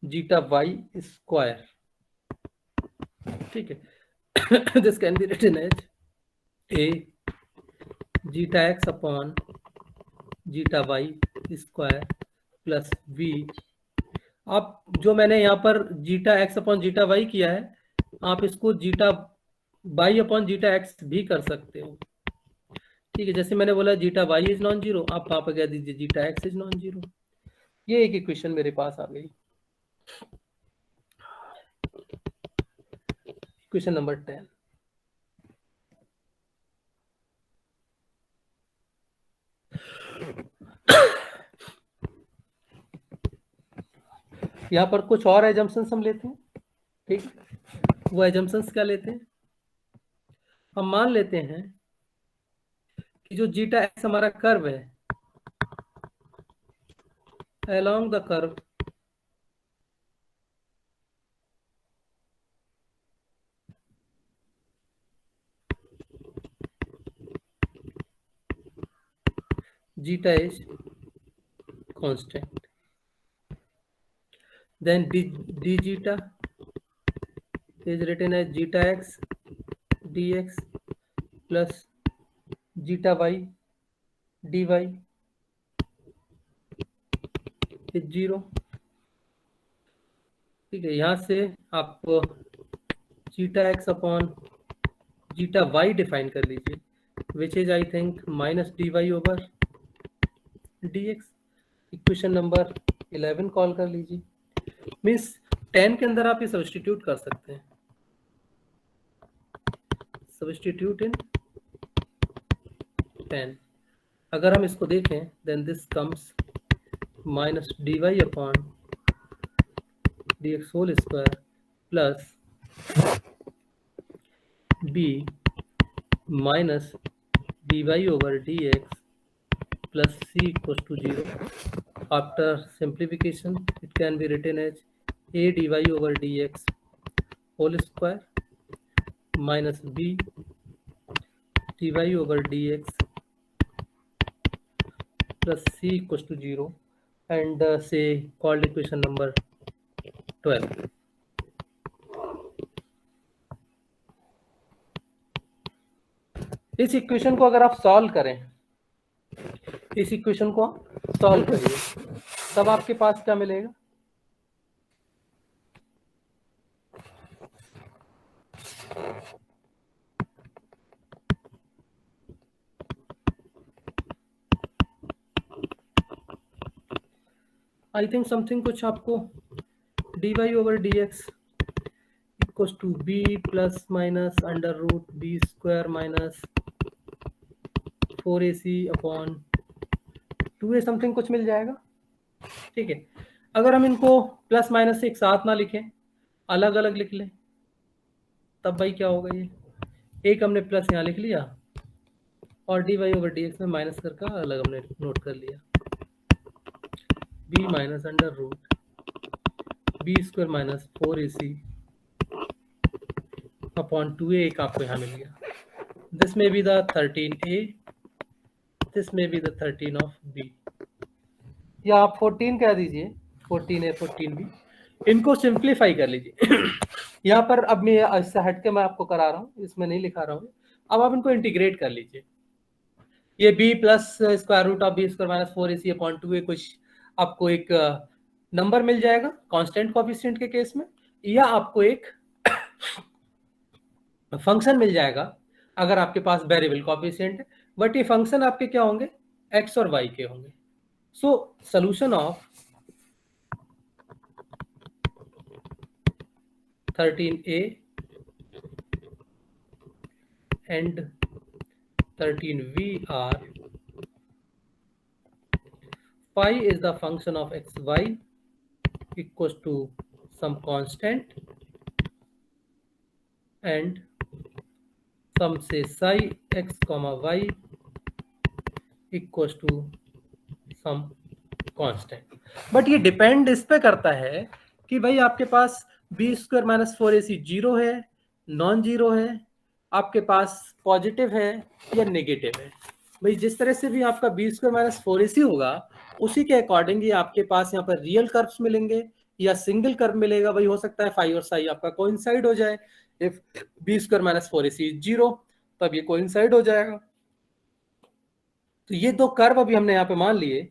zeta Y square, ठीक है। This can be written as A zeta X upon zeta Y square plus V. आप जो मैंने यहाँ पर zeta X upon zeta Y किया है, आप इसको zeta Y upon zeta X भी कर सकते हो, ठीक है। जैसे मैंने बोला zeta Y is non zero, आप वहां पर कह दीजिए zeta X is non zero. ये एक इक्वेशन मेरे पास आ गई, इक्वेशन नंबर 10। यहाँ पर कुछ और एजम्पशंस हम लेते हैं, ठीक। वो एजम्पशंस क्या लेते हैं, हम मान लेते हैं कि जो जीटा एक्स हमारा कर्व है, along the curve zeta is constant, then d zeta is written as zeta x dx plus zeta y dy is 0, ठीक है। यहाँ से आप zeta X upon zeta Y define कर लीजिए, which is I think minus D Y over D X. Equation number 11 call कर लीजिए, means 10 के अंदर आप ये सब्स्टिट्यूट कर सकते हैं, सब्स्टिट्यूट इन 10। अगर हम इसको देखें, then this comes minus D Y upon D x whole square plus b minus dy over dx plus c equals to 0. After simplification, it can be written as a dy over dx whole square minus b dy over dx plus c equals to 0, and say called equation number 12. इस equation को अगर आप solve करें, इस equation को solve करिए, तब आपके पास क्या मिलेगा? आई थिंक समथिंग कुछ आपको dy over dx equals to b plus minus under root B square minus 4ac upon 2a something कुछ मिल जाएगा। ठीक है, अगर हम इनको प्लस माइनस से एक साथ ना लिखें, अलग अलग लिख लें, तब भाई क्या होगा? ये एक हमने प्लस यहाँ लिख लिया और dy over dx में माइनस करके अलग हमने नोट कर लिया, b minus under root B square minus 4ac upon 2a एक आपको यहाँ मिल गया। This may be the 13a, this may be the 13 of b, या आप 14 कह दीजिए, 14a 14b, इनको सिंप्लीफाई कर लीजिए। यहाँ पर अब मैं इससे हट के मैं आपको करा रहा हूँ, इसमें नहीं लिखा रहा हूँ। अब आप इनको इंटीग्रेट कर लीजिए। ये b plus square root of B square minus 4ac upon 2a कुछ आपको एक नंबर मिल जाएगा कांस्टेंट कोएफिशिएंट के केस में, या आपको एक फंक्शन मिल जाएगा अगर आपके पास वेरिएबल कोएफिशिएंट है, बट ये फंक्शन आपके क्या होंगे? x और y के होंगे। So solution of 13a and 13v are phi is the function of xy equals to some constant and some say psi x comma y equals to some constant। But ये depend इस पे करता है कि भाई आपके पास b square minus 4ac zero है, नॉन जीरो है, आपके पास पॉजिटिव है या नेगेटिव है। भाई जिस तरह से भी आपका बी स्क्वायर माइनस 4ac होगा, उसी के अकॉर्डिंग ही आपके पास यहाँ पर रियल कर्व्स मिलेंगे या सिंगल कर्व मिलेगा। भाई हो सकता है फाई और साई आपका कोइंसाइड हो जाए। If B square minus 4ac जीरो, तब ये कोइंसाइड हो जाएगा। तो ये दो कर्व अभी हमने यहाँ पे मान लिए,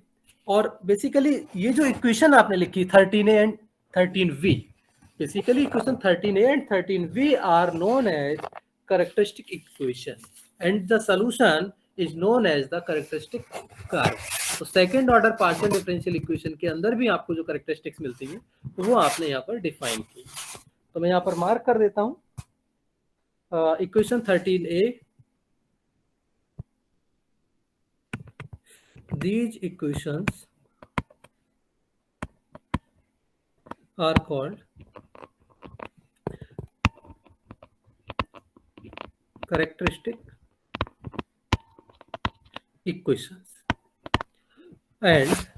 और बेसिकली ये जो इक्वेशन आपने लिखी 13a and 13v, basically equation 13a and 13v are known as characteristic equation and the solution is known as the characteristic curve. तो second order partial differential equation के अंदर भी आपको जो कैरेक्टरिस्टिक्स मिलती है वो आपने यहाँ पर डिफाइन की। तो मैं यहाँ पर मार्क कर देता हूँ equation 13a, these equations are called characteristic equations and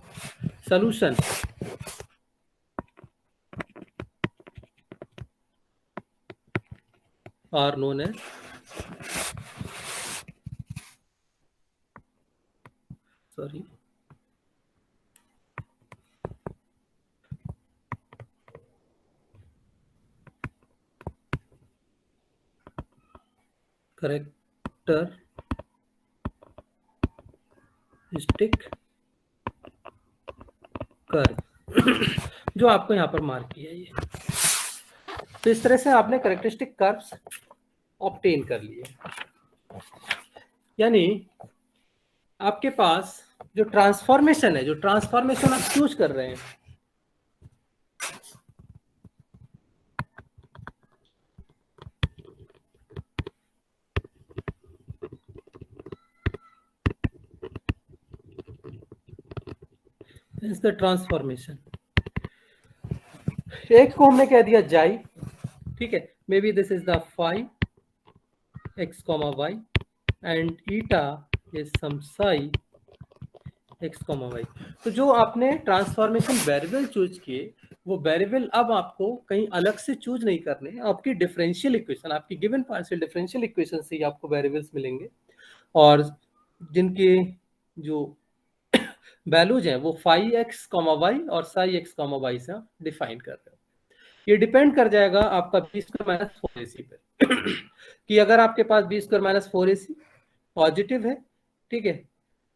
solution are known as characteristic curve, जो आपको यहाँ पर मार्क किया है ये। तो इस तरह से आपने कैरेक्टरिस्टिक कर्व्स ऑब्टेन कर लिए, यानी आपके पास जो ट्रांसफॉर्मेशन है, जो ट्रांसफॉर्मेशन आप चूज कर रहे हैं, इज द ट्रांसफॉर्मेशन। एक को हमने कह दिया जाई, ठीक है, may be this is the phi X comma Y and eta is some psi X comma Y. तो जो आपने ट्रांसफॉर्मेशन वेरिएबल चूज किए, वो वेरिएबल अब आपको कहीं अलग से चूज नहीं करने, आपकी डिफरेंशियल इक्वेशन, आपकी गिवन पार्शियल डिफरेंशियल इक्वेशन से ही आपको वेरिएबल्स मिलेंगे, और जिनके जो वैल्यूज हैं वो फाई एक्स कॉमा वाई और साई एक्स कॉमा वाई से आप डिफाइन कर रहे हो। ये डिपेंड कर जाएगा आपका बी स्क्वायर माइनस 4ac पे कि अगर आपके पास b square minus 4ac positive है, ठीक है,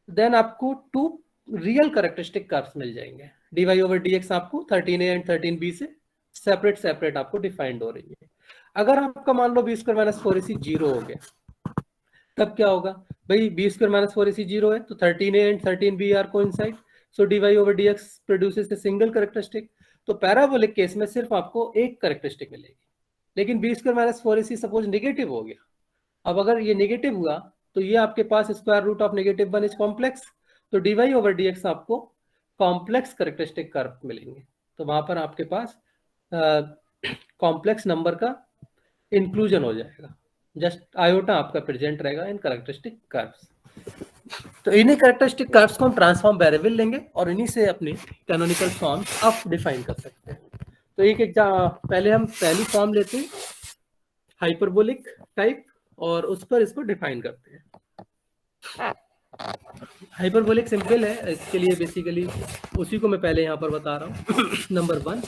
देन आपको 2 रियल कैरेक्टरिस्टिक कर्व्स मिल जाएंगे। dy ओवर dx आपको 13a एंड 13b से सेपरेट आपको डिफाइंड हो रही है। अगर आपका मान लो बी स्क्वायर माइनस 4ac 0 हो गया, तब क्या होगा भाई, बी स्क्वायर माइनस 4ac 0 है तो 13a and 13b are coincide, so dy over dx produces a single characteristic. तो पैराबोलिक केस में सिर्फ आपको एक कैरेक्टरिस्टिक मिलेगी। लेकिन B square minus 4ac suppose negative हो गया, अब अगर ये नेगेटिव हुआ तो ये आपके पास square root of negative one is complex, तो dy ओवर dx आपको कॉम्प्लेक्स कैरेक्टरिस्टिक कर्व मिलेंगे। तो वहां पर आपके पास कॉम्प्लेक्स नंबर का इंक्लूजन हो जाएगा, जस्ट आयोटा आपका प्रेजेंट रहेगा इन कैरेक्टरिस्टिक कर्व्स। तो इन्हीं कैरेक्टरिस्टिक कर्व्स को हम ट्रांसफॉर्म वेरिएबल लेंगे और इन्हीं से अपनी कैनोनिकल फॉर्म अब डिफाइन कर सकते हैं। तो एक पहले हम पहली फॉर्म लेते हैं हाइपरबोलिक टाइप और उस पर इसको डिफाइन करते हैं। हाइपरबोलिक सिंपल है, इसके लिए बेसिकली उसी को मैं पहले यहां पर बता रहा हूं। Number 1,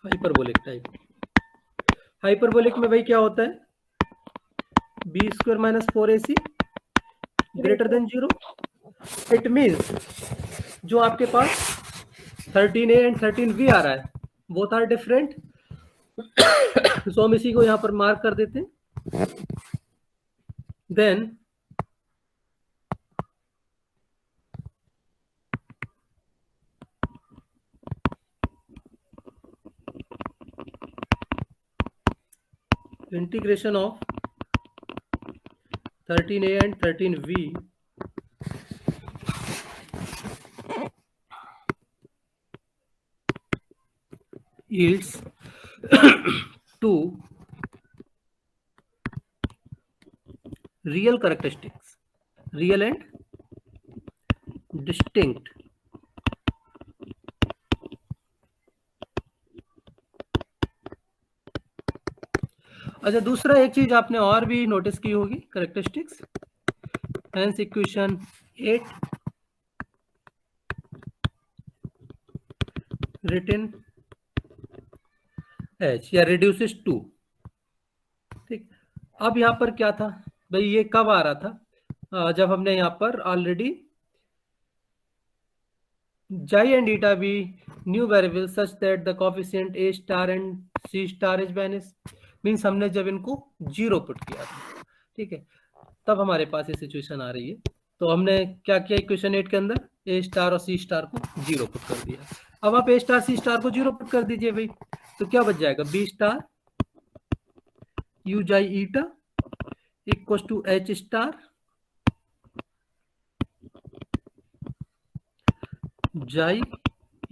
hyperbolic type. हाइपरबोलिक में भाई क्या होता है, B square minus 4ac greater than 0। It means जो आपके पास 13a एंड 13b आ रहा है बोथ आर डिफरेंट, सो हम इसी को यहां पर मार्क कर देते हैं। Then integration of 13a and 13v yields two real characteristics, real and distinct अच्छा, दूसरा एक चीज आपने और भी नोटिस की होगी, characteristics, hence equation 8 written as या रिड्यूसेस टू। ठीक, अब यहाँ पर क्या था भाई, ये कब आ रहा था, जब हमने यहाँ पर already Xi and eta be new variables such that the coefficient a star and c star is vanished, means हमने जब इनको 0 पुट किया था, ठीक है, तब हमारे पास ये सिचुएशन आ रही है। तो हमने क्या किया, इक्वेशन 8 के अंदर ए स्टार और सी स्टार को 0 पुट कर दिया। अब आप ए स्टार सी स्टार को 0 पुट कर दीजिए भाई, तो क्या बच जाएगा, B star u xi eta equal to h star xi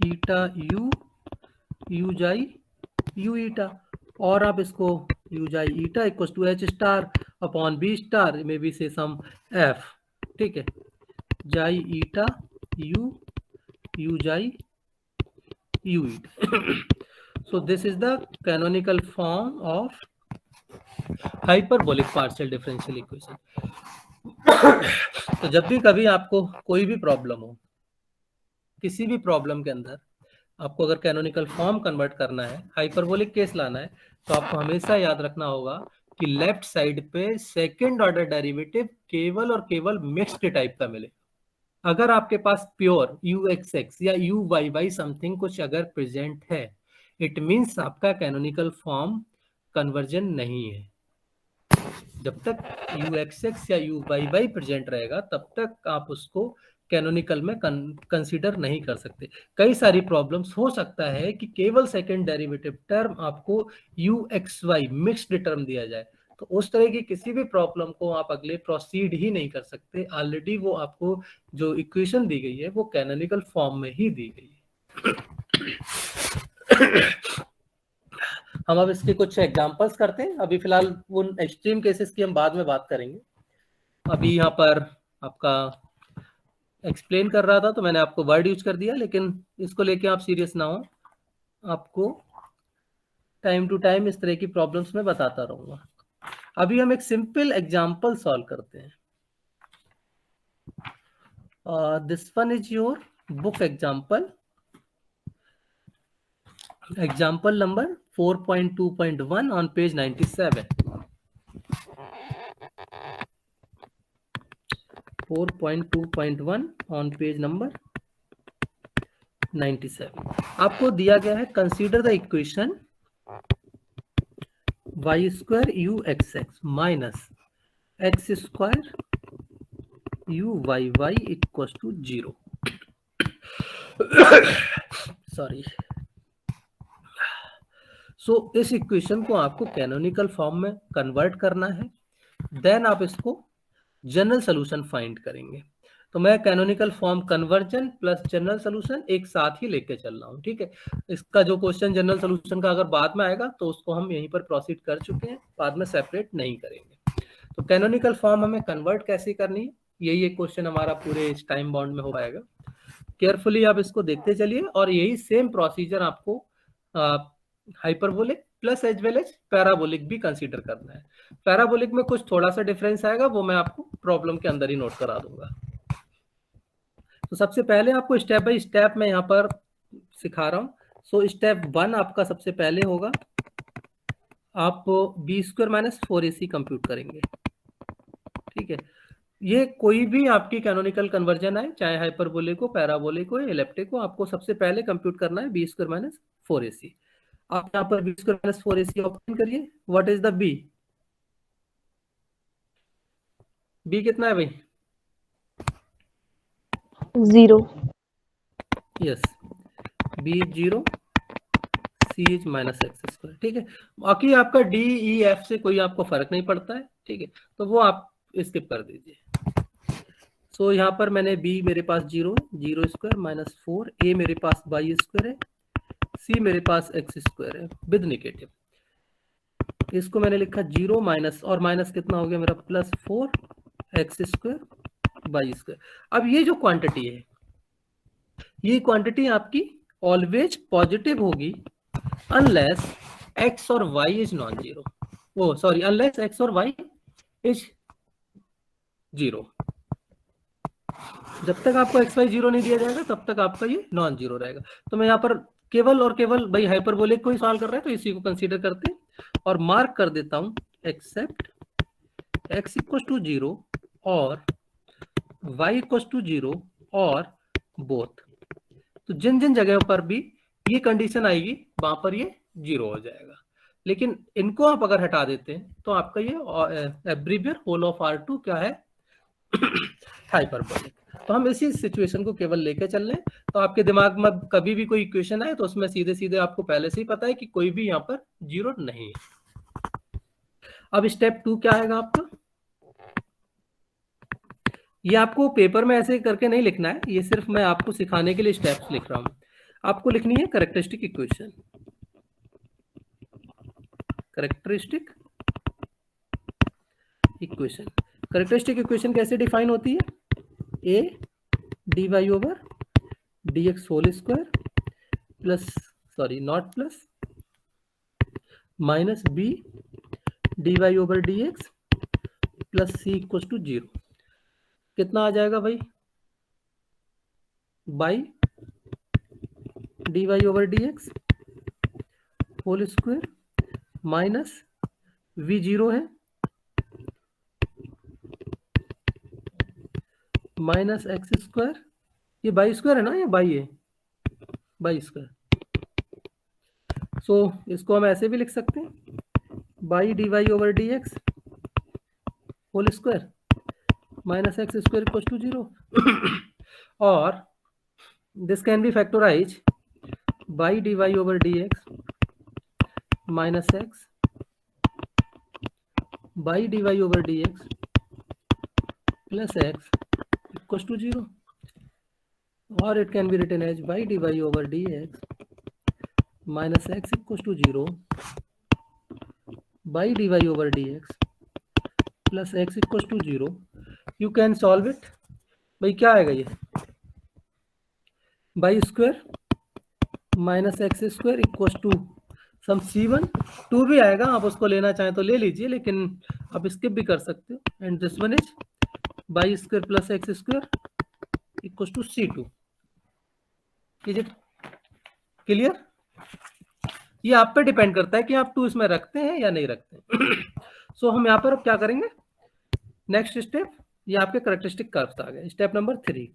eta u u xi u eta, और आप इसको u xi eta equal to h star upon b star में बी से सम एफ, ठीक है, xi eta u u xi u eta. So this is the canonical form of hyperbolic partial differential equation. तो जब भी कभी आपको कोई भी प्रॉब्लम हो, किसी भी प्रॉब्लम के अंदर आपको अगर कैनोनिकल फॉर्म कन्वर्ट करना है, हाइपरबोलिक केस लाना है, तो आपको हमेशा याद रखना होगा कि लेफ्ट साइड पे सेकंड ऑर्डर डेरिवेटिव केवल और केवल मिक्स्ड टाइप का मिले। अगर आपके पास प्योर यू एक्स एक्स या यू वाई वाई समथिंग कुछ अगर प्रेजेंट है, इट मीन्स आपका कैनोनिकल फॉर्म कन्वर्जन नहीं है। जब तक यू एक्स एक्स या यू वाई वाई प्रेजेंट रहेगा तब तक आप उसको कैनोनिकल में कंसीडर नहीं कर सकते। कई सारी प्रॉब्लम्स हो सकता है कि केवल सेकंड डेरिवेटिव टर्म आपको U x Y mixed term दिया जाए, तो उस तरह की किसी भी प्रॉब्लम को आप अगले प्रोसीड ही नहीं कर सकते। ऑलरेडी वो आपको जो इक्वेशन दी गई है वो कैनोनिकल फॉर्म में ही दी गई है। हम अब इसके कुछ एग्जांपल्स करते हैं, अभी फिलहाल उन एक्सट्रीम केसेस की हम बाद में बात करेंगे। अभी यहाँ पर आपका एक्सप्लेन कर रहा था तो मैंने आपको वर्ड यूज कर दिया, लेकिन इसको लेके आप सीरियस ना हो, आपको टाइम टू टाइम इस तरह की प्रॉब्लम्स में बताता रहूंगा। अभी हम एक सिंपल एग्जांपल सॉल्व करते हैं। This one is your book example. Example number 4.2.1 on page 97. 4.2.1 on page number 97. आपको दिया गया है consider the equation y square u x x minus x square u Y y equal to 0. Sorry. So इस equation को आपको canonical form में convert करना है, देन आप इसको जनरल सोल्यूशन फाइंड करेंगे. तो मैं canonical form conversion plus general solution एक साथ ही लेके चल रहा हूँ. ठीक है, इसका जो क्वेश्चन जनरल सोल्यूशन का अगर बाद में आएगा तो उसको हम यहीं पर प्रोसीड कर चुके हैं, बाद में सेपरेट नहीं करेंगे. तो कैनोनिकल फॉर्म हमें कन्वर्ट कैसे करनी है, यही एक क्वेश्चन हमारा पूरे इस टाइम बाउंड में हो पाएगा. केयरफुली आप इसको देखते चलिए, और यही सेम प्रोसीजर आपको hyperbolic plus as well as parabolic भी कंसीडर करना है. पैराबोलिक में कुछ थोड़ा सा डिफरेंस आएगा, वो मैं आपको प्रॉब्लम के अंदर ही नोट करा दूंगा. तो सबसे पहले आपको स्टेप बाय स्टेप मैं यहाँ पर सिखा रहा हूँ. सो स्टेप 1 आपका सबसे पहले होगा, आप B square minus 4ac compute करेंगे. ठीक है, ये कोई भी आपकी कैनोनिकल कन्वर्जन है, चाहे हाइपरबोलिक हो, पैराबोलिक हो, एलिप्टिक हो, आपको सबसे पहले कंप्यूट करना है बी स्क्वायर माइनस 4ac. आप यहाँ पर b square minus 4ac option करिए. What is the b? B कितना है भाई? 0. Yes, b 0, c is minus x square. ठीक है, बाकी आपका डी ई एफ से कोई आपको फर्क नहीं पड़ता है. ठीक है, तो वो आप स्किप कर दीजिए. सो यहाँ पर मैंने बी मेरे पास 0 स्क्वायर माइनस 4, ए मेरे पास वाई स्क्वायर है, सी मेरे पास एक्स स्क्वायर है विद नेगेटिव. इसको मैंने लिखा 0 माइनस, और माइनस कितना हो गया मेरा, plus 4 X square Y square. अब ये जो क्वांटिटी है, ये क्वांटिटी आपकी ऑलवेज पॉजिटिव होगी अनलेस x और y इज नॉन जीरो. वो सॉरी, अनलेस x और y इज 0. जब तक आपको x y 0 नहीं दिया जाएगा तब तक आपका ये नॉन जीरो रहेगा. तो मैं यहाँ पर केवल और केवल भाई हाइपरबोलिक को ही सॉल्व कर रहे हैं, तो इसी को कंसीडर करते हैं और मार्क कर देता हूं एक्सेप्ट x इक्वल टू 0 और y इक्वल टू 0 और बोथ. तो जिन जिन जगहों पर भी ये कंडीशन आएगी वहां पर ये 0 हो जाएगा. लेकिन इनको आप अगर हटा देते हैं तो आपका ये एब्रीवियर होल ऑफ R2 क्या है, हाइपरबोलिक. तो हम इसी सिचुएशन को केवल लेके चल रहे हैं. तो आपके दिमाग में कभी भी कोई इक्वेशन आए तो उसमें सीधे सीधे आपको पहले से ही पता है कि कोई भी यहाँ पर 0 नहीं है. अब स्टेप 2 क्या आएगा आपका, ये आपको पेपर में ऐसे करके नहीं लिखना है, ये सिर्फ मैं आपको सिखाने के लिए स्टेप्स लिख रहा हूं. आपको लिखनी है characteristic equation. Characteristic equation, characteristic equation कैसे डिफाइन होती है, a dy over dx whole square plus, sorry not plus, minus b dy over dx plus c equal to 0. कितना आ जाएगा भाई, y dy over dx whole square minus v 0 है minus x square, ये y square है ना, ये by है, बाई स्क्वायर. सो इसको हम ऐसे भी लिख सकते हैं, y d Y over D x whole square minus x square equal to 0. और this can be factorise y d Y over D x minus x y d Y over D x plus x equal to 0. और it can be written as by dy over dx minus x equals to 0 by dy over dx plus x equals to 0. You can solve it. भाई क्या आएगा ये, y square minus x square equal to some c1, 2 भी आएगा, आप उसको लेना चाहें तो ले लीजिए, लेकिन आप स्किप भी कर सकते हो. And this one is y square plus x square equal to c2. Is it clear? ये आप पे डिपेंड करता है कि आप 2 इसमें रखते हैं या नहीं रखते। सो हम यहाँ पर अब क्या करेंगे, नेक्स्ट स्टेप, ये आपके कैरेक्टरिस्टिक कर्व्स आ गए। स्टेप नंबर 3,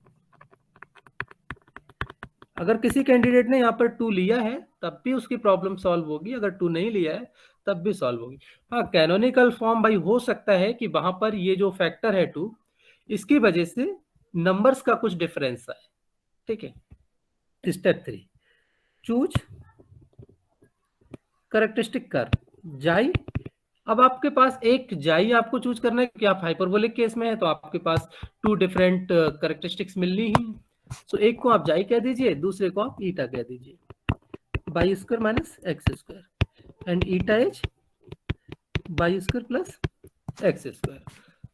अगर किसी कैंडिडेट ने यहाँ पर 2 लिया है तब भी उसकी प्रॉब्लम सॉल्व होगी, अगर 2 नहीं लिया है तब भी सॉल्व होगी। हाँ, कैनोनिकल फॉर्म भाई हो सकता है कि वहां पर ये जो फैक्टर है 2, इसकी वजह से नंबर्स का कुछ डिफरेंस आए। ठीक है, स्टेप 3, चूज कैरेक्टरिस्टिक कर्व जाई। अब आपके पास एक जाई आपको चूज करना है कि आप हाइपरबोलिक केस में है तो आपके पास 2 डिफरेंट कैरेक्टरिस्टिक्स मिलनी ही। सो एक को आप जाई कह दीजिए, दूसरे को आप ईटा कह दीजिए, by square minus x square and eta is y square plus x square.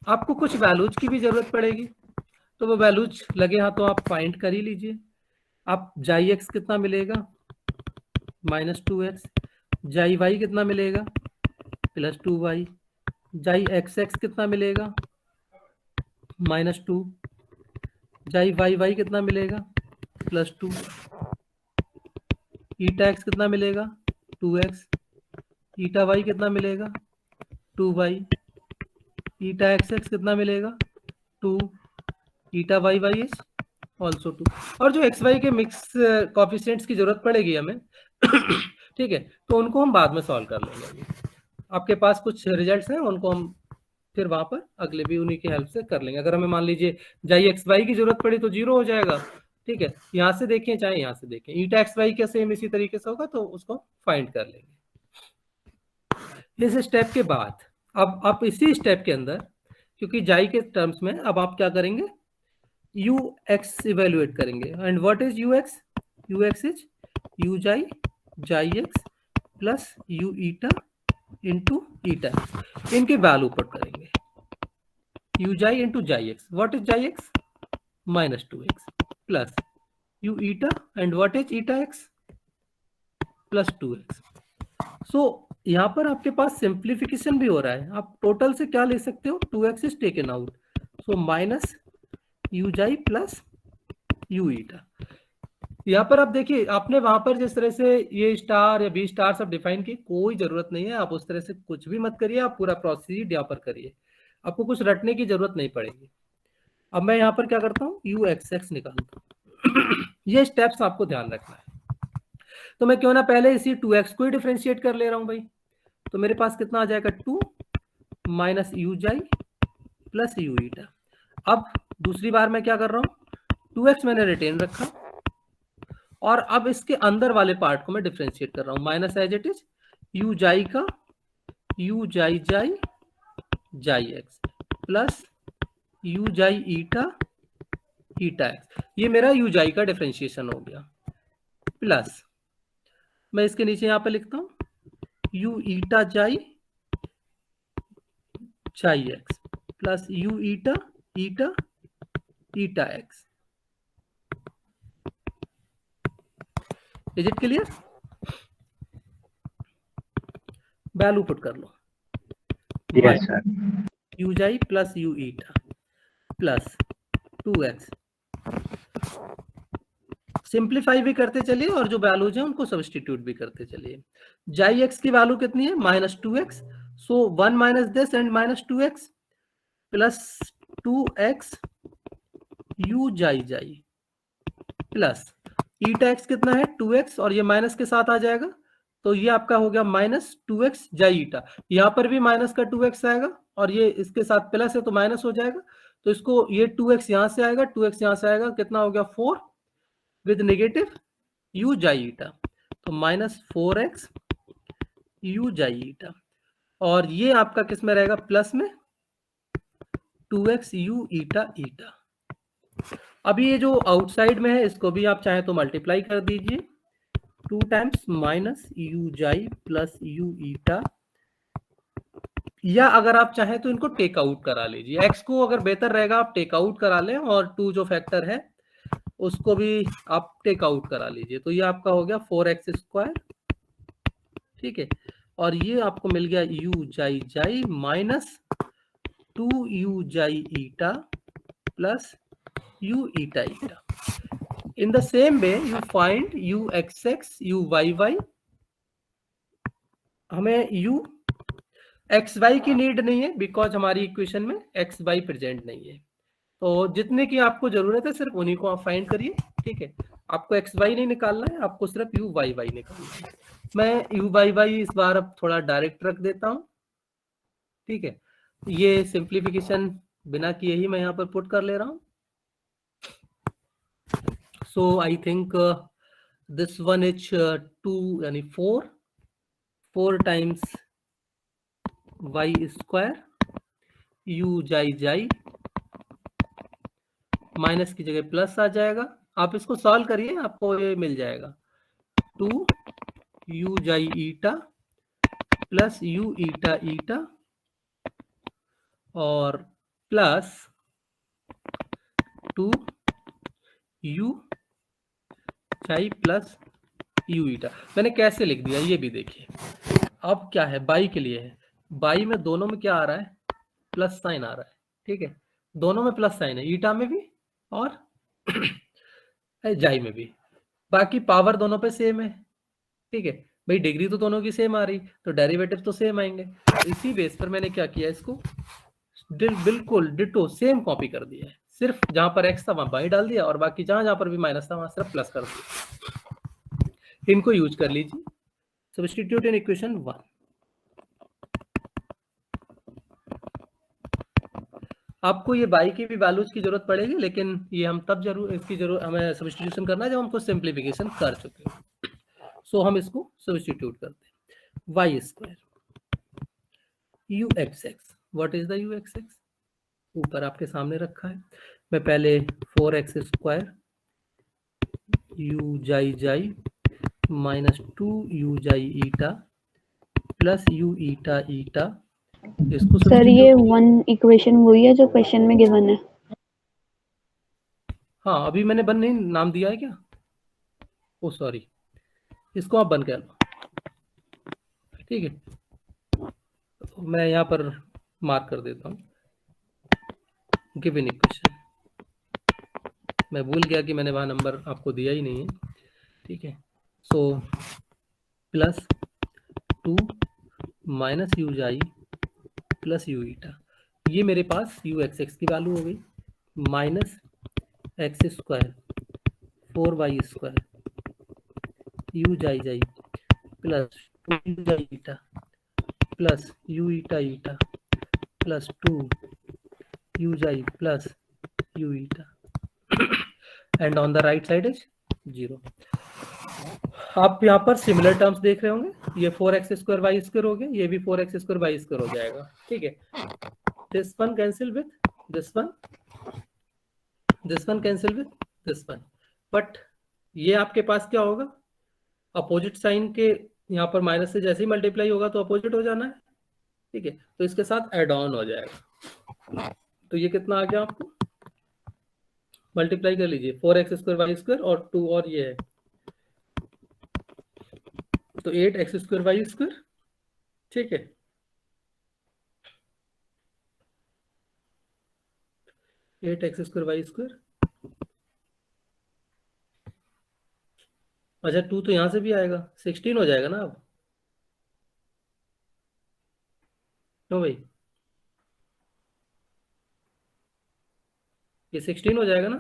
आपको कुछ वैल्यूज की भी जरूरत पड़ेगी, तो वो वैल्यूज लगे हाँ तो आप फाइंड कर ही लीजिए। आप जाई एक्स कितना मिलेगा, -2x, जाई वाई कितना मिलेगा, +2y, जाई एक्स एक्स कितना मिलेगा, -2, जाई वाई वाई कितना मिलेगा, +2, ईटा एक्स कितना मिलेगा, 2x, ईटा वाई कितना मिलेगा, 2y, ईटा एक्स एक्स कितना मिलेगा, 2, eta Y y is also 2। और जो एक्स वाई के मिक्स कॉफिशिएंट्स की जरूरत पड़ेगी हमें ठीक है, तो उनको हम बाद में सॉल्व कर लेंगे। आपके पास कुछ रिजल्ट्स हैं, उनको हम फिर वहां पर अगले भी उन्हीं की हेल्प से कर लेंगे। अगर हमें मान लीजिए जाई एक्स वाई की जरूरत पड़ी तो 0 हो जाएगा। ठीक है, यहाँ से देखें चाहे यहाँ से देखें, ईटा एक्स वाई का सेम इसी तरीके से होगा तो उसको फाइंड कर लेंगे। इस स्टेप के बाद अब आप इसी स्टेप के अंदर, क्योंकि जाई के टर्म्स में, अब आप क्या करेंगे, यू एक्स इवेल्युएट करेंगे। And what is you x, you x is you xi, xi x plus you eta into ईटा, इनके वैल्यू पुट करेंगे, यू जाई इंटू जाई एक्स, व्हाट इज जाई x, -2x plus you eta and what is eta x, +2x। सो यहाँ पर आपके पास simplification भी हो रहा है। आप टोटल से क्या ले सकते हो, 2x is taken out, so minus you xi plus you ईटा। यहाँ पर आप देखिए, आपने वहां पर जिस तरह से ये स्टार या बी स्टार सब डिफाइन की, कोई जरूरत नहीं है, आप उस तरह से कुछ भी मत करिए, आप पूरा प्रोसीड यहाँ पर करिए, आपको कुछ रटने की जरूरत नहीं पड़ेगी। अब मैं यहाँ पर क्या करता हूँ, यू एक्स एक्स निकालता हूँ ये स्टेप्स आपको ध्यान रखना है। तो मैं क्यों ना पहले इसी 2x को ही डिफरेंशिएट कर ले रहा हूँ भाई, तो मेरे पास कितना आ जाएगा, 2 minus you xi plus you ईटा। अब दूसरी बार मैं क्या कर रहा हूँ, 2x मैंने रिटेन रखा और अब इसके अंदर वाले पार्ट को मैं डिफरेंशिएट कर रहा हूँ, minus as it is you xi का यू जाई जाई xi x plus U xi ईटा ईटा एक्स, ये मेरा यू जाई का डिफरेंशिएशन हो गया, प्लस मैं इसके नीचे यहाँ पे लिखता हूँ you eta xi xi x plus you eta eta eta x. Is it clear, value put कर लो, yes sir, u xi plus you eta plus 2x, simplify भी करते चलिए और जो वैल्यूज हैं उनको सब्स्टिट्यूट भी करते चलिए। जाई एक्स की वैल्यू कितनी है, -2x, so 1 minus this and -2x plus 2x you xi xi plus eta x कितना है, 2x, और ये माइनस के साथ आ जाएगा तो ये आपका हो गया -2x जाई ईटा। यहाँ पर भी माइनस का 2x आएगा और ये इसके साथ प्लस है तो माइनस हो जाएगा, तो इसको ये 2x यहाँ से आएगा, 2x यहाँ से आएगा, कितना हो गया 4 विद नेगेटिव यू जाई ईटा, तो -4x यू जाई ईटा, और ये आपका किस में रहेगा, प्लस में 2x यू ईटा ईटा। अभी ये जो आउटसाइड में है इसको भी आप चाहे तो मल्टीप्लाई कर दीजिए, 2 times minus you xi plus you ईटा, या अगर आप चाहें तो इनको टेक आउट करा लीजिए, x को अगर बेहतर रहेगा आप टेक आउट करा लें और 2 जो फैक्टर है उसको भी आप टेक आउट करा लीजिए, तो ये आपका हो गया 4x स्क्वायर, ठीक है, और ये आपको मिल गया यू जाई जाई minus 2 U xi eta plus you eta eta. In the same way, you find u x x, u y y, हमें u एक्स वाई की नीड नहीं है, बिकॉज हमारी इक्वेशन में एक्स वाई प्रेजेंट नहीं है। तो जितने की आपको जरूरत है सिर्फ उन्हीं को आप फाइंड करिए, ठीक है। आपको एक्स वाई नहीं निकालना है, आपको सिर्फ यू वाई वाई निकालना है। मैं यू वाई वाई इस बार अब थोड़ा डायरेक्ट रख देता हूँ, ठीक है। ये सिंप्लीफिकेशन बिना किए ही मैं यहाँ पर पुट कर ले रहा हूँ। So I think this one is 2 यानी 4 times Y square, u xi जाई, माइनस की जगह प्लस आ जाएगा। आप इसको सॉल्व करिए, आपको ये मिल जाएगा 2 U xi eta plus you eta ईटा और plus 2 U xi plus you ईटा। मैंने कैसे लिख दिया ये भी देखिए। अब क्या है, बाई के लिए है, बाई में दोनों में क्या आ रहा है, प्लस साइन आ रहा है, ठीक है। दोनों में प्लस साइन है, ईटा में भी और जाई में भी। बाकी पावर दोनों पे सेम है, ठीक है भाई, डिग्री तो दोनों की सेम आ रही, तो डेरिवेटिव तो सेम आएंगे। इसी बेस पर मैंने क्या किया, इसको बिल्कुल डिटो सेम कॉपी कर दिया है। सिर्फ जहां पर एक्स था वहां बाई डाल दिया और बाकी जहां पर भी माइनस था वहां सिर्फ प्लस कर दिया। इनको यूज कर लीजिए, सब्स्टिट्यूट इन इक्वेशन 1। आपको ये बाई की भी वैल्यूज की जरूरत पड़ेगी, लेकिन ये हम तब जरूर इसकी जरूरत हमें सब्स्टिट्यूशन करना है जब हमको सिंप्लीफिकेशन कर चुके हैं। सो हम इसको सब्स्टिट्यूट करते हैं, y square u x x, what is the u x x, ऊपर आपके सामने रखा है। मैं पहले 4x स्क्वायर यू जाई जाई minus 2 U xi eta plus you eta ईटा, इसको सर ये 1 इक्वेशन वही है जो क्वेश्चन में गिवन है? हाँ, अभी मैंने बन नहीं नाम दिया है क्या, ओ सॉरी, इसको आप बंद कर लो, ठीक है। मैं यहाँ पर मार्क कर देता हूँ गिवन इक्वेशन। मैं भूल गया कि मैंने वहाँ नंबर आपको दिया ही नहीं है, ठीक है। So plus 2 minus you xi plus you ईटा, ये मेरे पास यू एक्स एक्स की वैल्यू हो गई, minus x square 4y square u xi xi plus 2 U xi eta plus you eta eta plus 2 U xi plus you eta and on the right side is 0। आप यहाँ पर similar terms देख रहे होंगे, ये 4x square Y square हो गया, ये भी 4x स्क्वायर वाई स्क्वायर हो जाएगा, ठीक है। This one cancel with this one, this one cancel with this one, but ये आपके पास क्या होगा, अपोजिट साइन के यहाँ पर माइनस से जैसे ही मल्टीप्लाई होगा तो अपोजिट हो जाना है, ठीक है। तो इसके साथ एड ऑन हो जाएगा, तो ये कितना आ गया, आपको मल्टीप्लाई कर लीजिए 4x स्क्वायर वाई स्क्वायर और 2 और ये है, तो 8x स्क्वायर वाई स्क्वायर, ठीक है। 8x स्क्वायर वाई स्क्वायर, अच्छा 2 तो यहाँ से भी आएगा, 16 हो जाएगा ना अब, क्यों भाई, ये 16 हो जाएगा ना,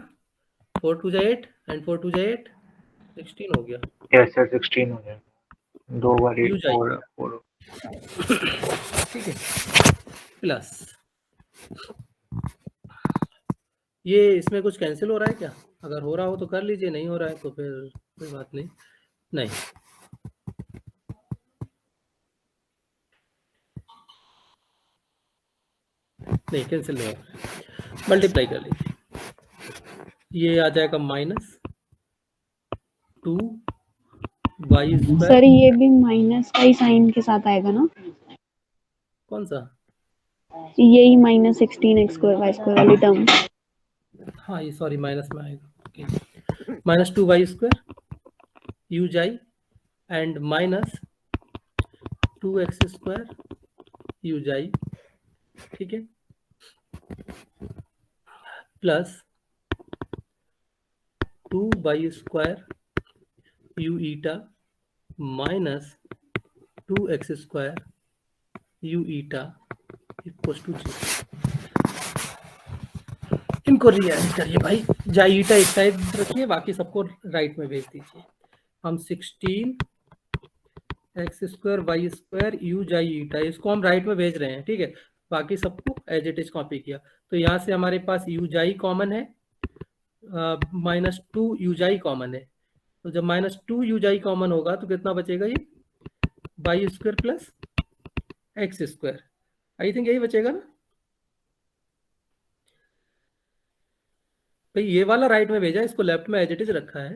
4 2 जा 8 एंड 4 2 जा 8, 16 हो गया। यस सर 16 हो जाएगा, 2 बार 8 यू 4 ठीक है, प्लस ये इसमें कुछ कैंसिल हो रहा है क्या, अगर हो रहा हो तो कर लीजिए, नहीं हो रहा है तो फिर कोई बात नहीं, नहीं नहीं कैंसिल नहीं होगा, मल्टीप्लाई कर लीजिए, ये आ जाएगा माइनस 2 वाई सर ये भी माइनस का ही साइन के साथ आएगा ना? कौन सा, यही minus 16x square Y square वाली टर्म। हाँ ये सॉरी माइनस में आएगा, minus 2 y square u xi and minus 2x square u xi, ठीक है, plus 2 y square u eta minus 2x² u eta equal to 0। इनको रीअरेंज करिए भाई, जाई ईटा एक साइड रखिए, बाकी सबको राइट में भेज दीजिए। हम 16x² y² u जाई ईटा, इसको हम राइट में भेज रहे हैं, ठीक है। बाकी सबको एज इट इज कॉपी किया। तो यहाँ से हमारे पास u जाई कॉमन है, -2 u जाई कॉमन है। तो जब -2 u जाई कॉमन होगा तो कितना बचेगा, ये y² plus x²। I think यही बचेगा ना भाई। ये वाला राइट में भेजा, इसको लेफ्ट में एज इट इज रखा है।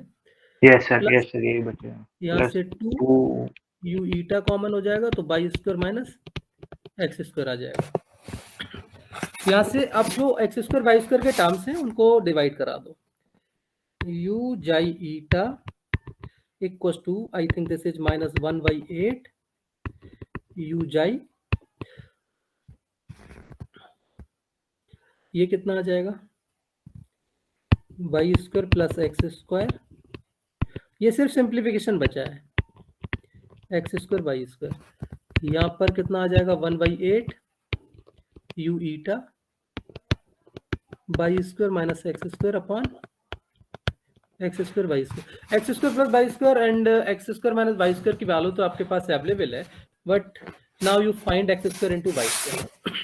Yes sir, plus yes sir, यही बचेगा। यहाँ प्लस से 2 2 u ईटा कॉमन हो जाएगा, तो y² माइनस x² आ जाएगा। यहाँ से अब जो x² y² के टर्म्स हैं उनको डिवाइड करा दो। u xi eta equal to, I think this is -1/8 u जाई, ये कितना आ जाएगा y² प्लस x²। ये सिर्फ सिंप्लीफिकेशन बचा है, x² y²। यहाँ पर कितना आ जाएगा 1/8 u eta y² minus x² upon x² y²। x² plus y² and x² minus y² की वैल्यू तो आपके पास अवेलेबल है, but now you find x² into y²।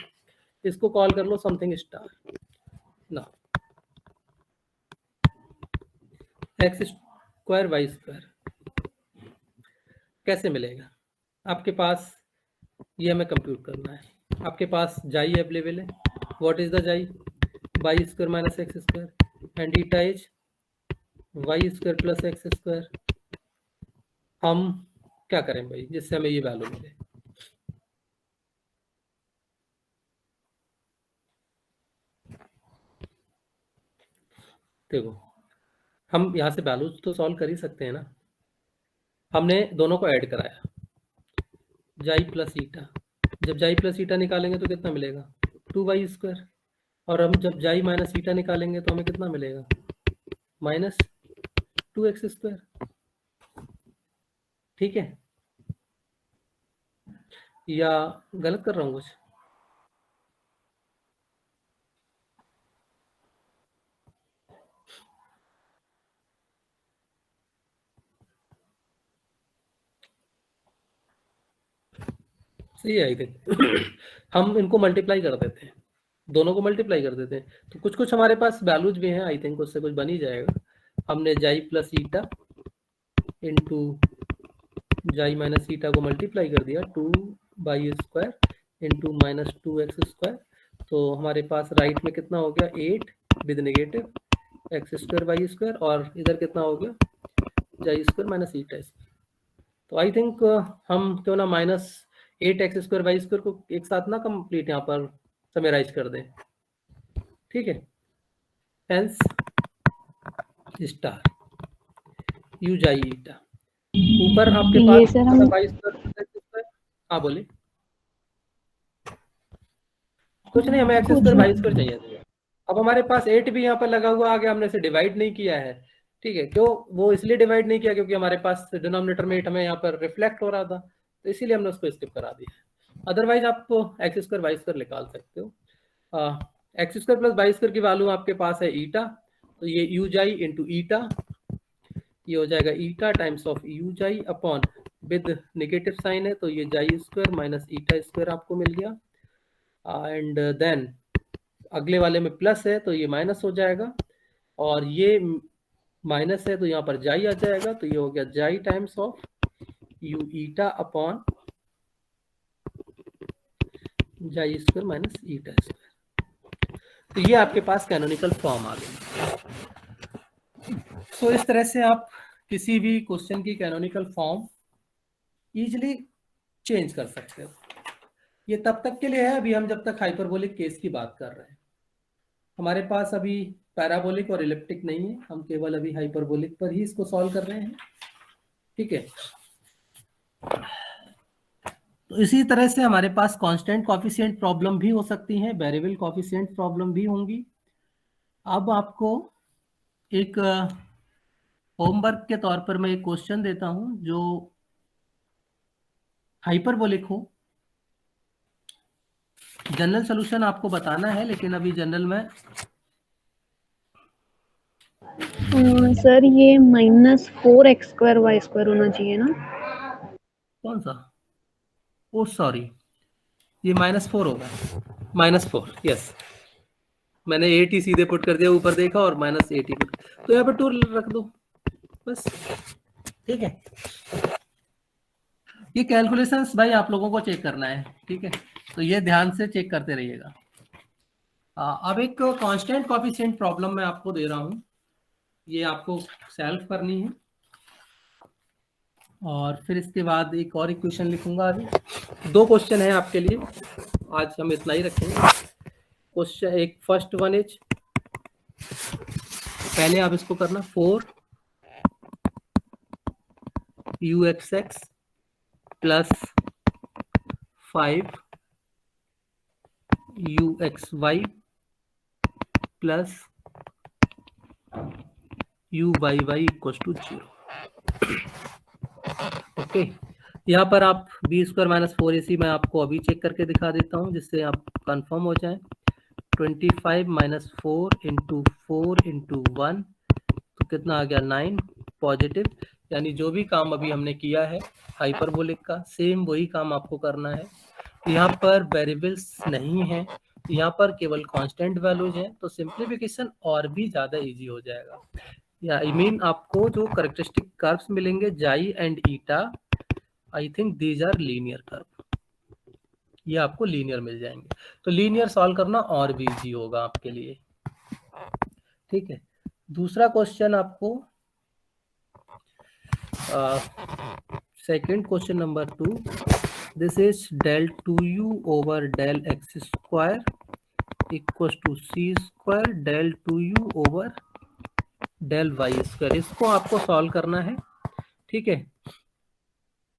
इसको कॉल कर लो समथिंग स्टार। ना x² y² कैसे मिलेगा आपके पास, ये हमें कंप्यूट करना है। आपके पास जाई अवेलेबल है, व्हाट इज द जाई, y² minus x² and eta is y² plus x²। हम क्या करें भाई जिससे हमें ये वैल्यू मिले। देखो हम यहाँ से वैल्यूज तो सॉल्व कर ही सकते हैं ना। हमने दोनों को ऐड कराया, जाई प्लस ईटा। जब जाई प्लस ईटा निकालेंगे तो कितना मिलेगा 2y²। और हम जब जाई माइनस ईटा निकालेंगे तो हमें कितना मिलेगा -2x²। ठीक है, या गलत कर रहा हूँ कुछ। सही है आई थिंक। हम इनको मल्टीप्लाई कर देते हैं, दोनों को मल्टीप्लाई कर देते हैं, तो कुछ कुछ हमारे पास वैल्यूज भी हैं, आई थिंक उससे कुछ बन ही जाएगा। हमने जाई प्लस ईटा इंटू जाई माइनस ईटा को मल्टीप्लाई कर दिया 2y² इंटू -2x²। तो हमारे पास राइट में कितना हो गया 8 विद नेगेटिव x² y², और इधर कितना हो गया जाई² माइनस ईटा स्क्वायर। तो आई थिंक हम क्यों ना -8x² y² को एक साथ ना कंप्लीट यहाँ पर समराइज कर दें, ठीक है। हेंस स्टार u जाई ईटा, ऊपर आपके ये पास सर हम y²। हाँ बोलिए। कुछ नहीं, हमें कुछ x² y² चाहिए। अब हमारे पास 8 भी यहाँ पर लगा हुआ आगे, हमने इसे डिवाइड नहीं किया है, ठीक है। क्यों वो इसलिए डिवाइड नहीं किया क्योंकि हमारे पास डिनोमिनेटर में 8 हमें यहाँ पर रिफ्लेक्ट हो रहा था, तो इसीलिए हमने उसको स्किप करा दिया। अदरवाइज आप x² y² निकाल सकते हो। x² प्लस y² की वैल्यू आपके पास है ईटा, तो ये u जाई इंटू ईटा, ये हो जाएगा ईटा टाइम्स ऑफ u जाई अपॉन विद नेगेटिव साइन है तो ये जाई² माइनस ईटा² आपको मिल गया। एंड देन अगले वाले में प्लस है तो ये माइनस हो जाएगा, और ये माइनस है तो यहाँ पर जाई आ जाएगा, तो ये हो गया xi times of u eta upon जाई² माइनस ईटा²। तो ये आपके पास कैनोनिकल फॉर्म आ गई। सो इस तरह से आप किसी भी क्वेश्चन की कैनोनिकल फॉर्म इजीली चेंज कर सकते हो। ये तब तक के लिए है अभी हम जब तक हाइपरबोलिक केस की बात कर रहे हैं। हमारे पास अभी पैराबोलिक और इलिप्टिक नहीं है, हम केवल अभी हाइपरबोलिक पर ही इसको सॉल्व कर रहे हैं, ठीक है। तो इसी तरह से हमारे पास कांस्टेंट कोएफिशिएंट प्रॉब्लम भी हो सकती है, वेरिएबल कोएफिशिएंट प्रॉब्लम भी होंगी। अब आपको एक होमवर्क के तौर पर मैं एक क्वेश्चन देता हूं जो हाइपरबोलिक हो, जनरल सोल्यूशन आपको बताना है, लेकिन अभी जनरल में सर ये -4x² y² होना चाहिए ना? कौन सा? ओ सॉरी, ये -4 होगा, -4, यस। मैंने 8 ही सीधे पुट कर दिया, ऊपर देखा और -8 ही पुट, तो यहाँ पे 2 रख दो बस, ठीक है। ये कैलकुलेशंस भाई आप लोगों को चेक करना है, ठीक है, तो ये ध्यान से चेक करते रहिएगा। अब एक कांस्टेंट कोएफिशिएंट प्रॉब्लम मैं आपको दे रहा हूँ, ये आपको सॉल्व करनी है, और फिर इसके बाद एक और इक्वेशन लिखूंगा। अभी 2 क्वेश्चन है आपके लिए, आज हम इतना ही रखेंगे। क्वेश्चन एक फर्स्ट वन इज, पहले आप इसको करना 4uxx plus 5uxy plus uyy equal to 0। Okay, यहाँ पर आप b² - 4ac मैं आपको अभी चेक करके दिखा देता हूँ, जिससे आप कंफर्म हो जाएं। 25 - 4 × 4 × 1, तो कितना आ गया 9 पॉजिटिव, यानी जो भी काम अभी हमने किया है हाइपरबोलिक का, सेम वही काम आपको करना है। यहाँ पर वेरिएबल्स नहीं है, यहाँ पर केवल कांस्टेंट वैल्यूज हैं, तो सिंप्लीफिकेशन और भी ज़्यादा इजी हो जाएगा। या आई मीन आपको जो कैरेक्टरिस्टिक कर्व्स मिलेंगे xi and eta, I think these are linear curve, ये आपको लीनियर मिल जाएंगे, तो लीनियर सॉल्व करना और भी इजी होगा आपके लिए, ठीक है। दूसरा क्वेश्चन आपको second question number 2, this is del 2u over del x square equal to c² del 2u over del y square, इसको आपको सॉल्व करना है, ठीक है।